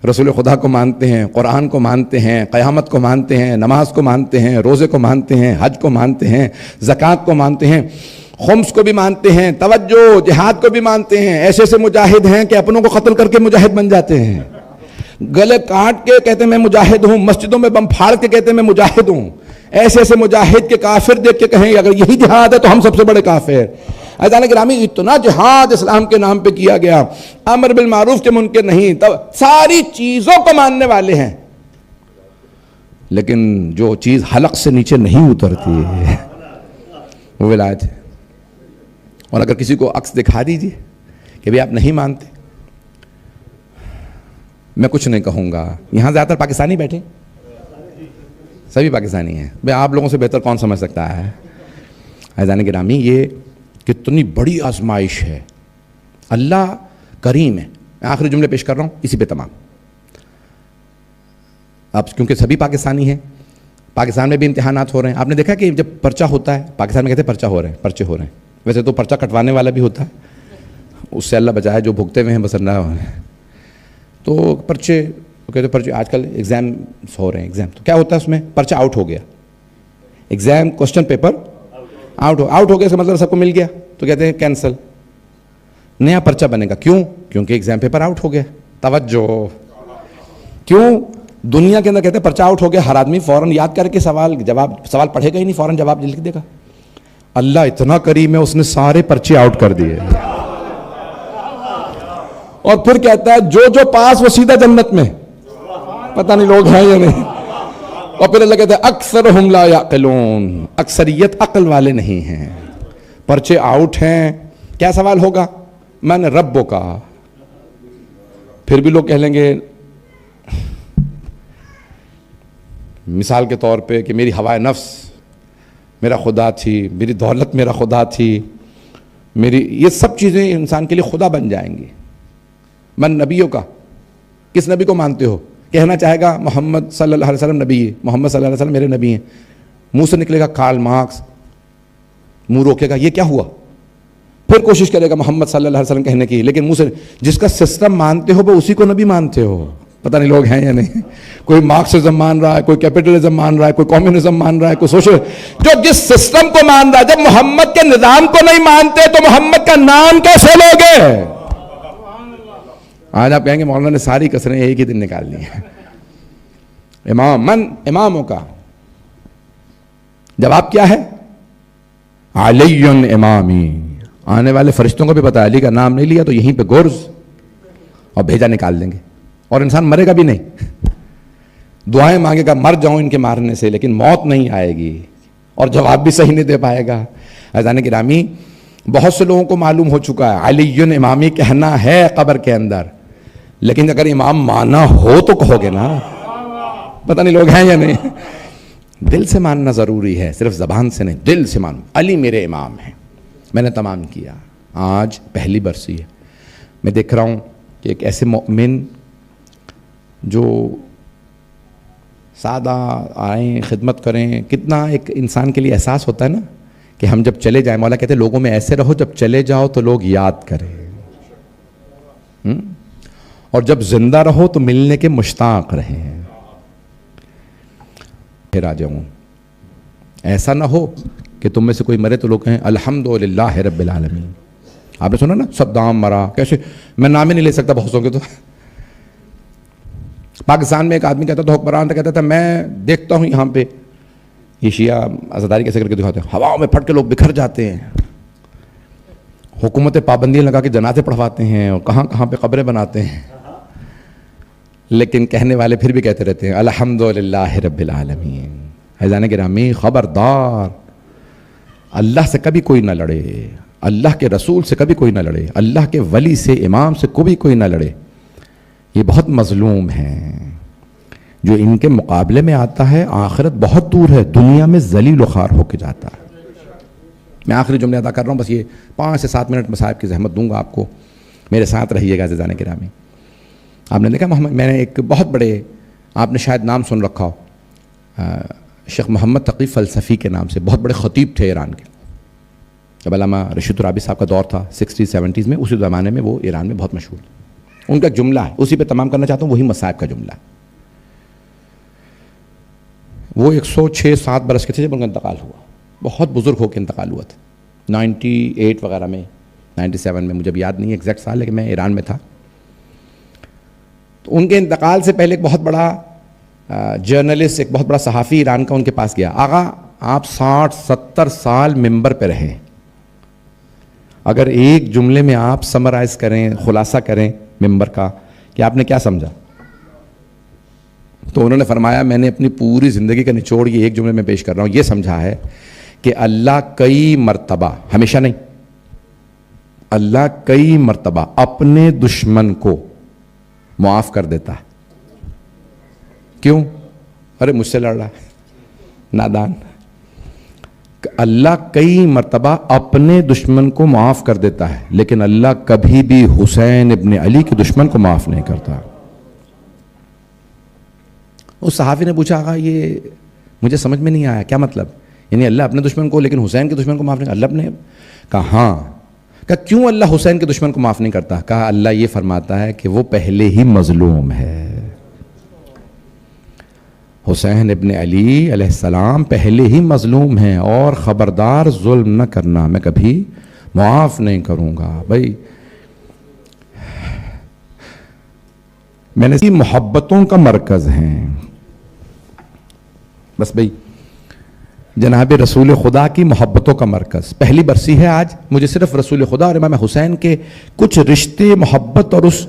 رسول خدا کو مانتے ہیں، قرآن کو مانتے ہیں، قیامت کو مانتے ہیں، نماز کو مانتے ہیں، روزے کو مانتے ہیں، حج کو مانتے ہیں، زکوٰۃ کو مانتے ہیں، خمس کو بھی مانتے ہیں، توجہ جہاد کو بھی مانتے ہیں. ایسے ایسے مجاہد ہیں کہ اپنوں کو قتل کر کے مجاہد بن جاتے ہیں. گلے کاٹ کے کہتے ہیں میں مجاہد ہوں، مسجدوں میں بم پھاڑ کے کہتے ہیں میں مجاہد ہوں. ایسے ایسے مجاہد کے کافر دیکھ کے کہیں اگر یہی جہاد ہے تو ہم سب سے بڑے کافر. عزیزان گرامی، اتنا جہاد اسلام کے نام پہ کیا گیا، امر بالمعروف کے منکر نہیں، تب ساری چیزوں کو ماننے والے ہیں، لیکن جو چیز حلق سے نیچے نہیں اترتی وہ ولایت ہے. اور اگر کسی کو عکس دکھا دیجیے کہ بھی آپ نہیں مانتے، میں کچھ نہیں کہوں گا. یہاں زیادہ تر پاکستانی بیٹھے، سبھی پاکستانی ہیں، بھئی آپ لوگوں سے بہتر کون سمجھ سکتا ہے. عزیزان گرامی، یہ کتنی بڑی آزمائش ہے. اللہ کریم ہے. میں آخری جملے پیش کر رہا ہوں، اسی پہ تمام. اب کیونکہ سبھی پاکستانی ہیں، پاکستان میں بھی امتحانات ہو رہے ہیں. آپ نے دیکھا کہ جب پرچہ ہوتا ہے، پاکستان میں کہتے ہیں پرچہ ہو رہے ہیں، پرچے ہو رہے ہیں. ویسے تو پرچہ کٹوانے والا بھی ہوتا ہے، اس سے اللہ بچائے، جو بھگتے ہوئے ہیں بس اللہ ہو رہے ہیں. تو پرچے کہتے پرچے، آج کل ایگزامس ہو رہے ہیں. ایگزام تو کیا ہوتا ہے، اس میں پرچہ آؤٹ ہو گیا، ایگزام کوشچن پیپر آؤٹ ہو گیا، اس کا مطلب سب کو مل گیا، تو کہتے ہیں کینسل، نیا پرچہ بنے گا. کیوں؟ کیونکہ ایگزام پیپر آؤٹ ہو گیا. توجہ، کیوں دنیا کے اندر کہتے ہیں پرچہ آؤٹ ہو گیا، ہر آدمی فوراً یاد کر کے سوال پڑھے گا ہی نہیں، فوراً جواب لکھ دے گا. اللہ اتنا کریم ہے، اس نے سارے پرچے آؤٹ کر دیے. اور پھر کہتا ہے جو پاس وہ سیدھا جنت میں. پتہ نہیں لوگ ہیں یا نہیں. اور پھر اللہ کہتا ہے اکثرہم لا یعقلون، اکثریت عقل والے نہیں ہیں. پرچے آؤٹ ہیں، کیا سوال ہوگا؟ من ربک. پھر بھی لوگ کہہ لیں گے، مثال کے طور پہ، کہ میری ہوائے نفس میرا خدا تھی، میری دولت میرا خدا تھی، یہ سب چیزیں انسان کے لیے خدا بن جائیں گی. من نبیوں کا، کس نبی کو مانتے ہو؟ کہنا چاہے گا محمد صلی اللہ علیہ وسلم نبی ہے، محمد صلی اللہ علیہ وسلم میرے نبی ہیں. منہ سے نکلے گا کارل مارکس، منہ روکے گا یہ کیا ہوا، پھر کوشش کرے گا محمد صلی اللہ علیہ وسلم کہنے کی، لیکن منہ سے جس کا سسٹم مانتے ہو وہ اسی کو نبی مانتے ہو. پتہ نہیں لوگ ہیں یا نہیں. کوئی مارکسزم مان رہا ہے، کوئی کیپٹلزم مان رہا ہے، کوئی کمیونزم مان رہا ہے، کوئی سوشل، جو جس سسٹم کو مان رہا ہے. جب محمد کے نظام کو نہیں مانتے تو محمد کا نام کیسے لوگے؟ آج آپ کہیں گے مولانا نے ساری کسریں ایک ہی دن نکال لی ہیں. اماموں کا جواب کیا ہے؟ علی امامی. آنے والے فرشتوں کو بھی پتا ہے، علی کا نام نہیں لیا تو یہیں پہ گرز اور بھیجا نکال دیں گے، اور انسان مرے گا بھی نہیں. دعائیں مانگے گا مر جاؤں ان کے مارنے سے، لیکن موت نہیں آئے گی، اور جواب بھی صحیح نہیں دے پائے گا. عزیزان گرامی، بہت سے لوگوں کو معلوم ہو چکا ہے علی امامی کہنا ہے قبر کے اندر، لیکن اگر امام مانا ہو تو کہو گے نا. پتہ نہیں لوگ ہیں یا نہیں. دل سے ماننا ضروری ہے، صرف زبان سے نہیں، دل سے مانو. علی میرے امام ہیں. میں نے تمام کیا. آج پہلی برسی ہے. میں دیکھ رہا ہوں کہ ایک ایسے مومن جو سادہ آئیں خدمت کریں, کتنا ایک انسان کے لیے احساس ہوتا ہے نا کہ ہم جب چلے جائیں, مولا کہتے ہیں لوگوں میں ایسے رہو جب چلے جاؤ تو لوگ یاد کریں, اور جب زندہ رہو تو ملنے کے مشتاق رہیں. پھر آ جاؤں, ایسا نہ ہو کہ تم میں سے کوئی مرے تو لوگ کہیں الحمدللہ رب العالمین. آپ نے سنا نا صدام مرا, کیسے, میں نام ہی نہیں لے سکتا بہت کے. تو پاکستان میں ایک آدمی کہتا تھا, حکمران تھا, کہتا تھا میں دیکھتا ہوں یہاں پہ یہ شیعہ عزاداری کیسے کر کے دکھاتے ہیں, ہواؤں میں پھٹ کے لوگ بکھر جاتے ہیں, حکومتیں پابندیاں لگا کے جنازے پڑھواتے ہیں اور کہاں کہاں پہ قبریں بناتے ہیں, لیکن کہنے والے پھر بھی کہتے رہتے ہیں الحمدللہ رب العالمین. عزیزان گرامی, خبردار, اللہ سے کبھی کوئی نہ لڑے, اللہ کے رسول سے کبھی کوئی نہ لڑے, اللہ کے ولی سے, امام سے کوئی نہ لڑے. یہ بہت مظلوم ہیں. جو ان کے مقابلے میں آتا ہے آخرت بہت دور ہے, دنیا میں ذلیل و خوار ہو کے جاتا ہے. میں آخری جملے ادا کر رہا ہوں, بس یہ 5 سے 7 منٹ مصاحب کی زحمت دوں گا آپ کو, میرے ساتھ رہیے گا عزیزان گرامی. آپ نے دیکھا میں نے ایک بہت بڑے, آپ نے شاید نام سن رکھا ہو, شیخ محمد تقی فلسفی کے نام سے, بہت بڑے خطیب تھے ایران کے. جب علامہ رشید ترابی صاحب کا دور تھا 60s 70s میں, اسی زمانے میں وہ ایران میں بہت مشہور تھے. ان کا ایک جملہ ہے, اسی پہ تمام کرنا چاہتا ہوں, وہی مصائب کا جملہ ہے. وہ 106-7 برس کے تھے جب ان کا انتقال ہوا, بہت بزرگ ہو کے انتقال ہوا تھا, 98 وغیرہ میں, 97 میں, مجھے یاد نہیں ایگزیکٹ سال, لیکن میں ایران میں تھا. تو ان کے انتقال سے پہلے ایک بہت بڑا جرنلسٹ, ایک بہت بڑا صحافی ایران کا ان کے پاس گیا. آقا آپ 60-70 سال ممبر پہ رہیں, اگر ایک جملے میں آپ سمرائز کریں, خلاصہ کریں ممبر کا, کہ آپ نے کیا سمجھا؟ تو انہوں نے فرمایا میں نے اپنی پوری زندگی کا نچوڑ یہ ایک جملے میں پیش کر رہا ہوں, یہ سمجھا ہے کہ اللہ کئی مرتبہ, ہمیشہ نہیں, اللہ کئی مرتبہ اپنے دشمن کو معاف کر دیتا ہے. کیوں؟ ارے مجھ سے لڑ رہا ہے نادان. اللہ کئی مرتبہ اپنے دشمن کو معاف کر دیتا ہے, لیکن اللہ کبھی بھی حسین ابن علی کے دشمن کو معاف نہیں کرتا. اس صحافی نے پوچھا آقا یہ مجھے سمجھ میں نہیں آیا, کیا مطلب؟ یعنی اللہ اپنے دشمن کو لیکن حسین کے دشمن کو معاف نہیں کرتا؟ اللہ نے کہا ہاں. کہا کیوں اللہ حسین کے دشمن کو معاف نہیں کرتا؟ کہا اللہ یہ فرماتا ہے کہ وہ پہلے ہی مظلوم ہے. حسین ابن علی علیہ السلام پہلے ہی مظلوم ہیں, اور خبردار ظلم نہ کرنا, میں کبھی معاف نہیں کروں گا. بھائی میں نے محبتوں کا مرکز ہیں, بس بھائی جناب رسول خدا کی محبتوں کا مرکز. پہلی برسی ہے آج, مجھے صرف رسول خدا اور امام حسین کے کچھ رشتے محبت اور اس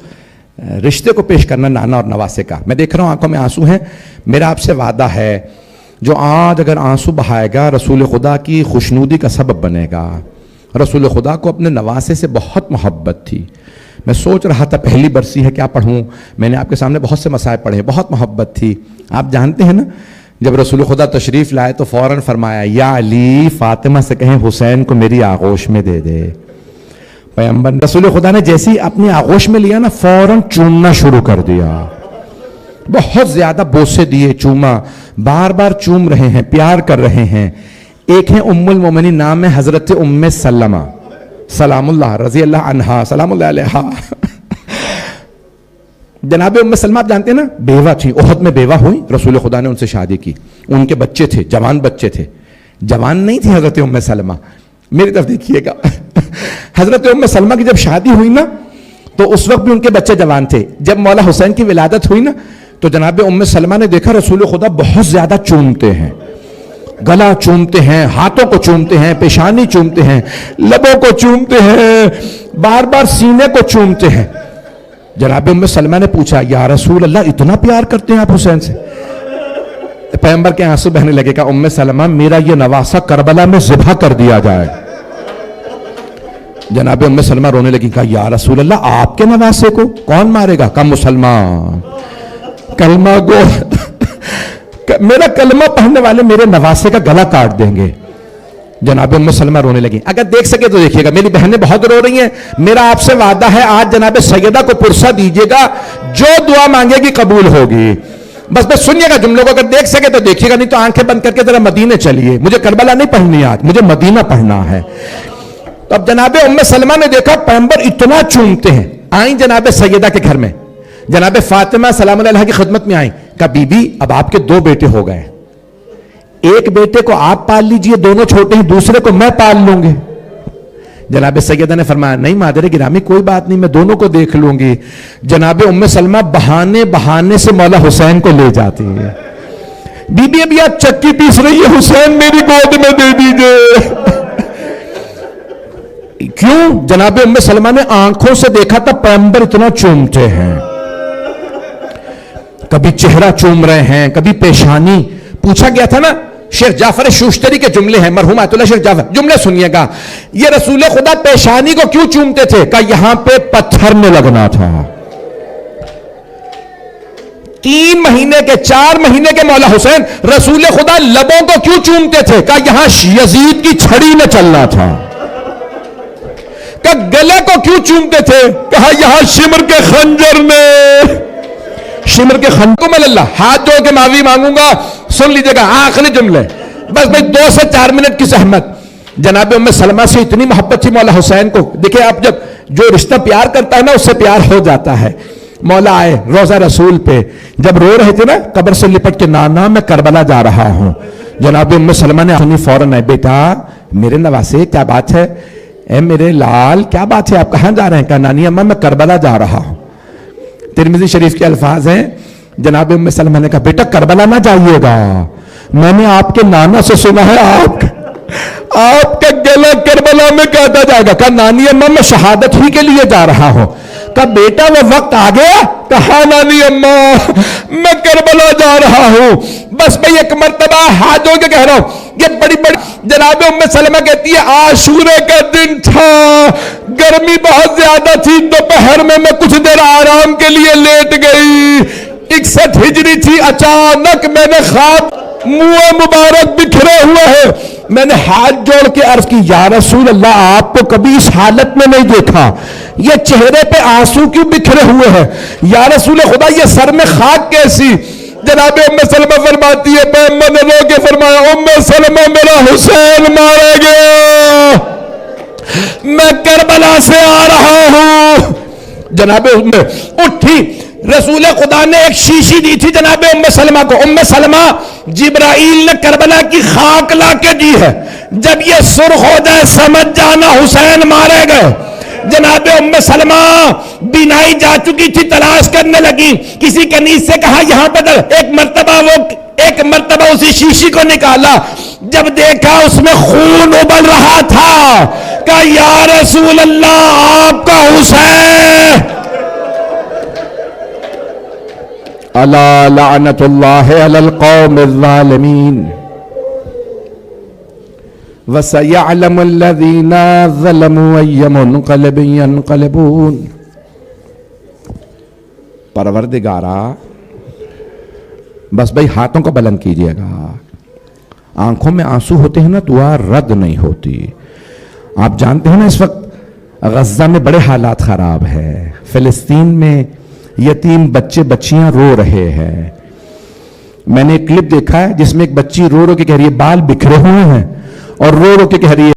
رشتے کو پیش کرنا, نانا اور نواسے کا. میں دیکھ رہا ہوں آنکھوں میں آنسو ہیں, میرا آپ سے وعدہ ہے جو آج اگر آنسو بہائے گا رسول خدا کی خوشنودی کا سبب بنے گا. رسول خدا کو اپنے نواسے سے بہت محبت تھی. میں سوچ رہا تھا پہلی برسی ہے کیا پڑھوں, میں نے آپ کے سامنے بہت سے مصائب پڑھے, بہت محبت تھی. آپ جانتے ہیں نا جب رسول خدا تشریف لائے تو فوراً فرمایا یا علی فاطمہ سے کہیں حسین کو میری آغوش میں دے دے. پیغمبر رسول خدا نے جیسی اپنی آغوش میں لیا نا فوراً چومنا شروع کر دیا, بہت زیادہ بوسے دیے, چوما, بار بار چوم رہے ہیں, پیار کر رہے ہیں. ایک ہے ام المومنین, نام ہے حضرت ام سلمہ سلام اللہ رضی اللہ عنہا سلام اللہ علیہا. جناب ام سلمہ آپ جانتے ہیں نا بیوہ تھی, احد میں بیوہ ہوئی, رسول خدا نے ان سے شادی کی. ان کے بچے تھے, جوان بچے تھے, جوان نہیں تھی حضرت ام سلمہ, میری طرف دیکھیے گا. حضرت ام سلمہ کی جب شادی ہوئی نا تو اس وقت بھی ان کے بچے جوان تھے. جب مولا حسین کی ولادت ہوئی نا تو جناب ام سلمہ نے دیکھا رسول خدا بہت زیادہ چومتے ہیں, گلا چومتے ہیں, ہاتھوں کو چومتے ہیں, پیشانی چومتے ہیں, لبوں کو چومتے ہیں, بار بار سینے کو چومتے ہیں. جناب ام سلمہ نے پوچھا یا رسول اللہ اتنا پیار کرتے ہیں آپ حسین سے؟ پیغمبر کے آنسو بہنے لگے. کہا ام سلمہ میرا یہ نواسہ کربلا میں ذبح کر دیا جائے. جناب ام سلمہ رونے لگی. کہا یا رسول اللہ آپ کے نواسے کو کون مارے گا؟ کہا مسلمان کلمہ گو میرا کلمہ پڑھنے والے میرے نواسے کا گلا کاٹ دیں گے. جناب ام سلمہ رونے لگی. اگر دیکھ سکے تو دیکھیے گا, میری بہنیں بہت رو رہی ہیں, میرا آپ سے وعدہ ہے آج جناب سیدہ کو پرسہ دیجیے گا, جو دعا مانگے گی قبول ہوگی. بس سنیے گا جملوں کو, اگر دیکھ سکے تو دیکھیے گا, نہیں تو آنکھیں بند کر کے ذرا مدینے چلیے. مجھے کربلا نہیں پڑھنی آج, مجھے مدینہ پڑھنا ہے. تو اب جناب ام سلمہ نے دیکھا پیغمبر اتنا چومتے ہیں. آئیں جناب سیدہ کے گھر میں, جناب فاطمہ سلام علیہ کی خدمت میں آئیں. کہا بی بی اب آپ کے 2 بیٹے ہو گئے, ایک بیٹے کو آپ پال لیجئے, دونوں چھوٹے ہیں, دوسرے کو میں پال لوں گی. جناب سیدہ نے فرمایا نہیں مادر گرامی کوئی بات نہیں, میں دونوں کو دیکھ لوں گی. جناب ام سلمہ بہانے سے مولا حسین کو لے جاتی ہے. بی بی ابھی آپ چکی پیس رہی ہے, حسین میری گود میں دے دیجئے. کیوں؟ جناب ام سلمہ نے آنکھوں سے دیکھا تھا پیغمبر اتنا چومتے ہیں, کبھی چہرہ چوم رہے ہیں, کبھی پیشانی. پوچھا گیا تھا نا, شیخ جعفر شوشتری کے جملے ہیں, مرحوم آیت اللہ شیخ جعفر, جملے سنیے گا, یہ رسول خدا پیشانی کو کیوں چومتے تھے؟ کہ یہاں پہ پتھر میں لگنا تھا. 3 مہینے کے 4 مہینے کے مولا حسین رسول خدا لبوں کو کیوں چومتے تھے؟ کہ یہاں یزید کی چھڑی میں چلنا تھا. کہ گلے کو کیوں چومتے تھے؟ کہا یہاں شمر کے خنجر میں, شمر کے خنجر کو میں اللہ ہاتھ جوڑ کے معافی مانگوں گا. سن لیجئے گا آخری جملے, بس بھائی 2 سے 4 منٹ کی زحمت. جناب ام سلمہ سے اتنی محبت تھی مولا حسین کو. دیکھیں آپ جب جو رشتہ پیار کرتا ہے نا اس سے پیار ہو جاتا ہے. مولا آئے روضہ رسول پہ, جب رو رہے تھے نا قبر سے لپٹ کے, نانا میں کربلا جا رہا ہوں. جناب ام سلمہ نے سنی, فوراً آئے, بیٹا میرے نواسے کیا بات ہے, اے میرے لال کیا بات ہے, آپ کہاں جا رہے ہیں؟ کہا نانی اماں میں کربلا جا رہا ہوں. ترمذی شریف کے الفاظ ہیں, جناب ام سلمہ نے کہا بیٹا کربلا نہ جائیے گا, میں نے آپ کے نانا سے سنا ہے آپ کا گلا کربلا میں کاٹا جائے گا. کہا نانی اماں میں شہادت ہی کے لیے جا رہا ہوں. کہا بیٹا وہ وقت آ گیا؟ کہا نانی اماں میں کربلا جا رہا ہوں. بس میں ایک مرتبہ ہاتھ جوڑ کے کہہ رہا ہوں, یہ بڑی جناب ام سلمہ کہتی ہے عاشورے کا دن تھا, گرمی بہت زیادہ تھی, دوپہر میں کچھ دیر آرام کے لیے لیٹ گئی. 61 ہجری تھی, اچانک میں نے خواب منہ مبارک بکھرے ہوئے ہیں. میں نے ہاتھ جوڑ کے عرض کی یا رسول اللہ آپ کو کبھی اس حالت میں نہیں دیکھا, یہ چہرے پہ آنسو کیوں بکھرے ہوئے ہیں؟ یا رسول خدا یہ سر میں خاک کیسی؟ جناب ام سلمہ فرماتی ہے, پیغمبر نے رو کے فرمایا ام سلمہ میرا حسین مارا گیا, میں کربلا سے آ رہا ہوں. جناب اٹھی, رسول خدا نے ایک شیشی دی تھی جناب ام سلمہ کو. ام سلمہ جبرائیل نے کربلا کی خاک لا کے دی ہے, جب یہ سرخ ہو جائے سمجھ جانا حسین مارے گئے. جناب ام سلمہ بینائی جا چکی تھی, تلاش کرنے لگی, کسی کنیز سے کہا یہاں پر ایک مرتبہ اسی شیشی کو نکالا, جب دیکھا اس میں خون ابل رہا تھا. کہا یا رسول اللہ آپ کا حسین. الا لعنت اللہ علی القوم الظالمین وَسَيَعْلَمُ الَّذِينَ ظَلَمُوا أَيَّ مُنْقَلِبٍ يَنْقَلِبُونَ. پروردگارا بس بھائی ہاتھوں کو بلند کیجئے گا, آنکھوں میں آنسو ہوتے ہیں نا, دعا رد نہیں ہوتی. آپ جانتے ہیں نا اس وقت غزہ میں بڑے حالات خراب ہیں, فلسطین میں یتیم بچے بچیاں رو رہے ہیں. میں نے ایک کلپ دیکھا ہے جس میں ایک بچی رو رو کے کہہ رہی ہے بال بکھرے ہوئے ہیں, اور رو رو کے کہہ رہی ہے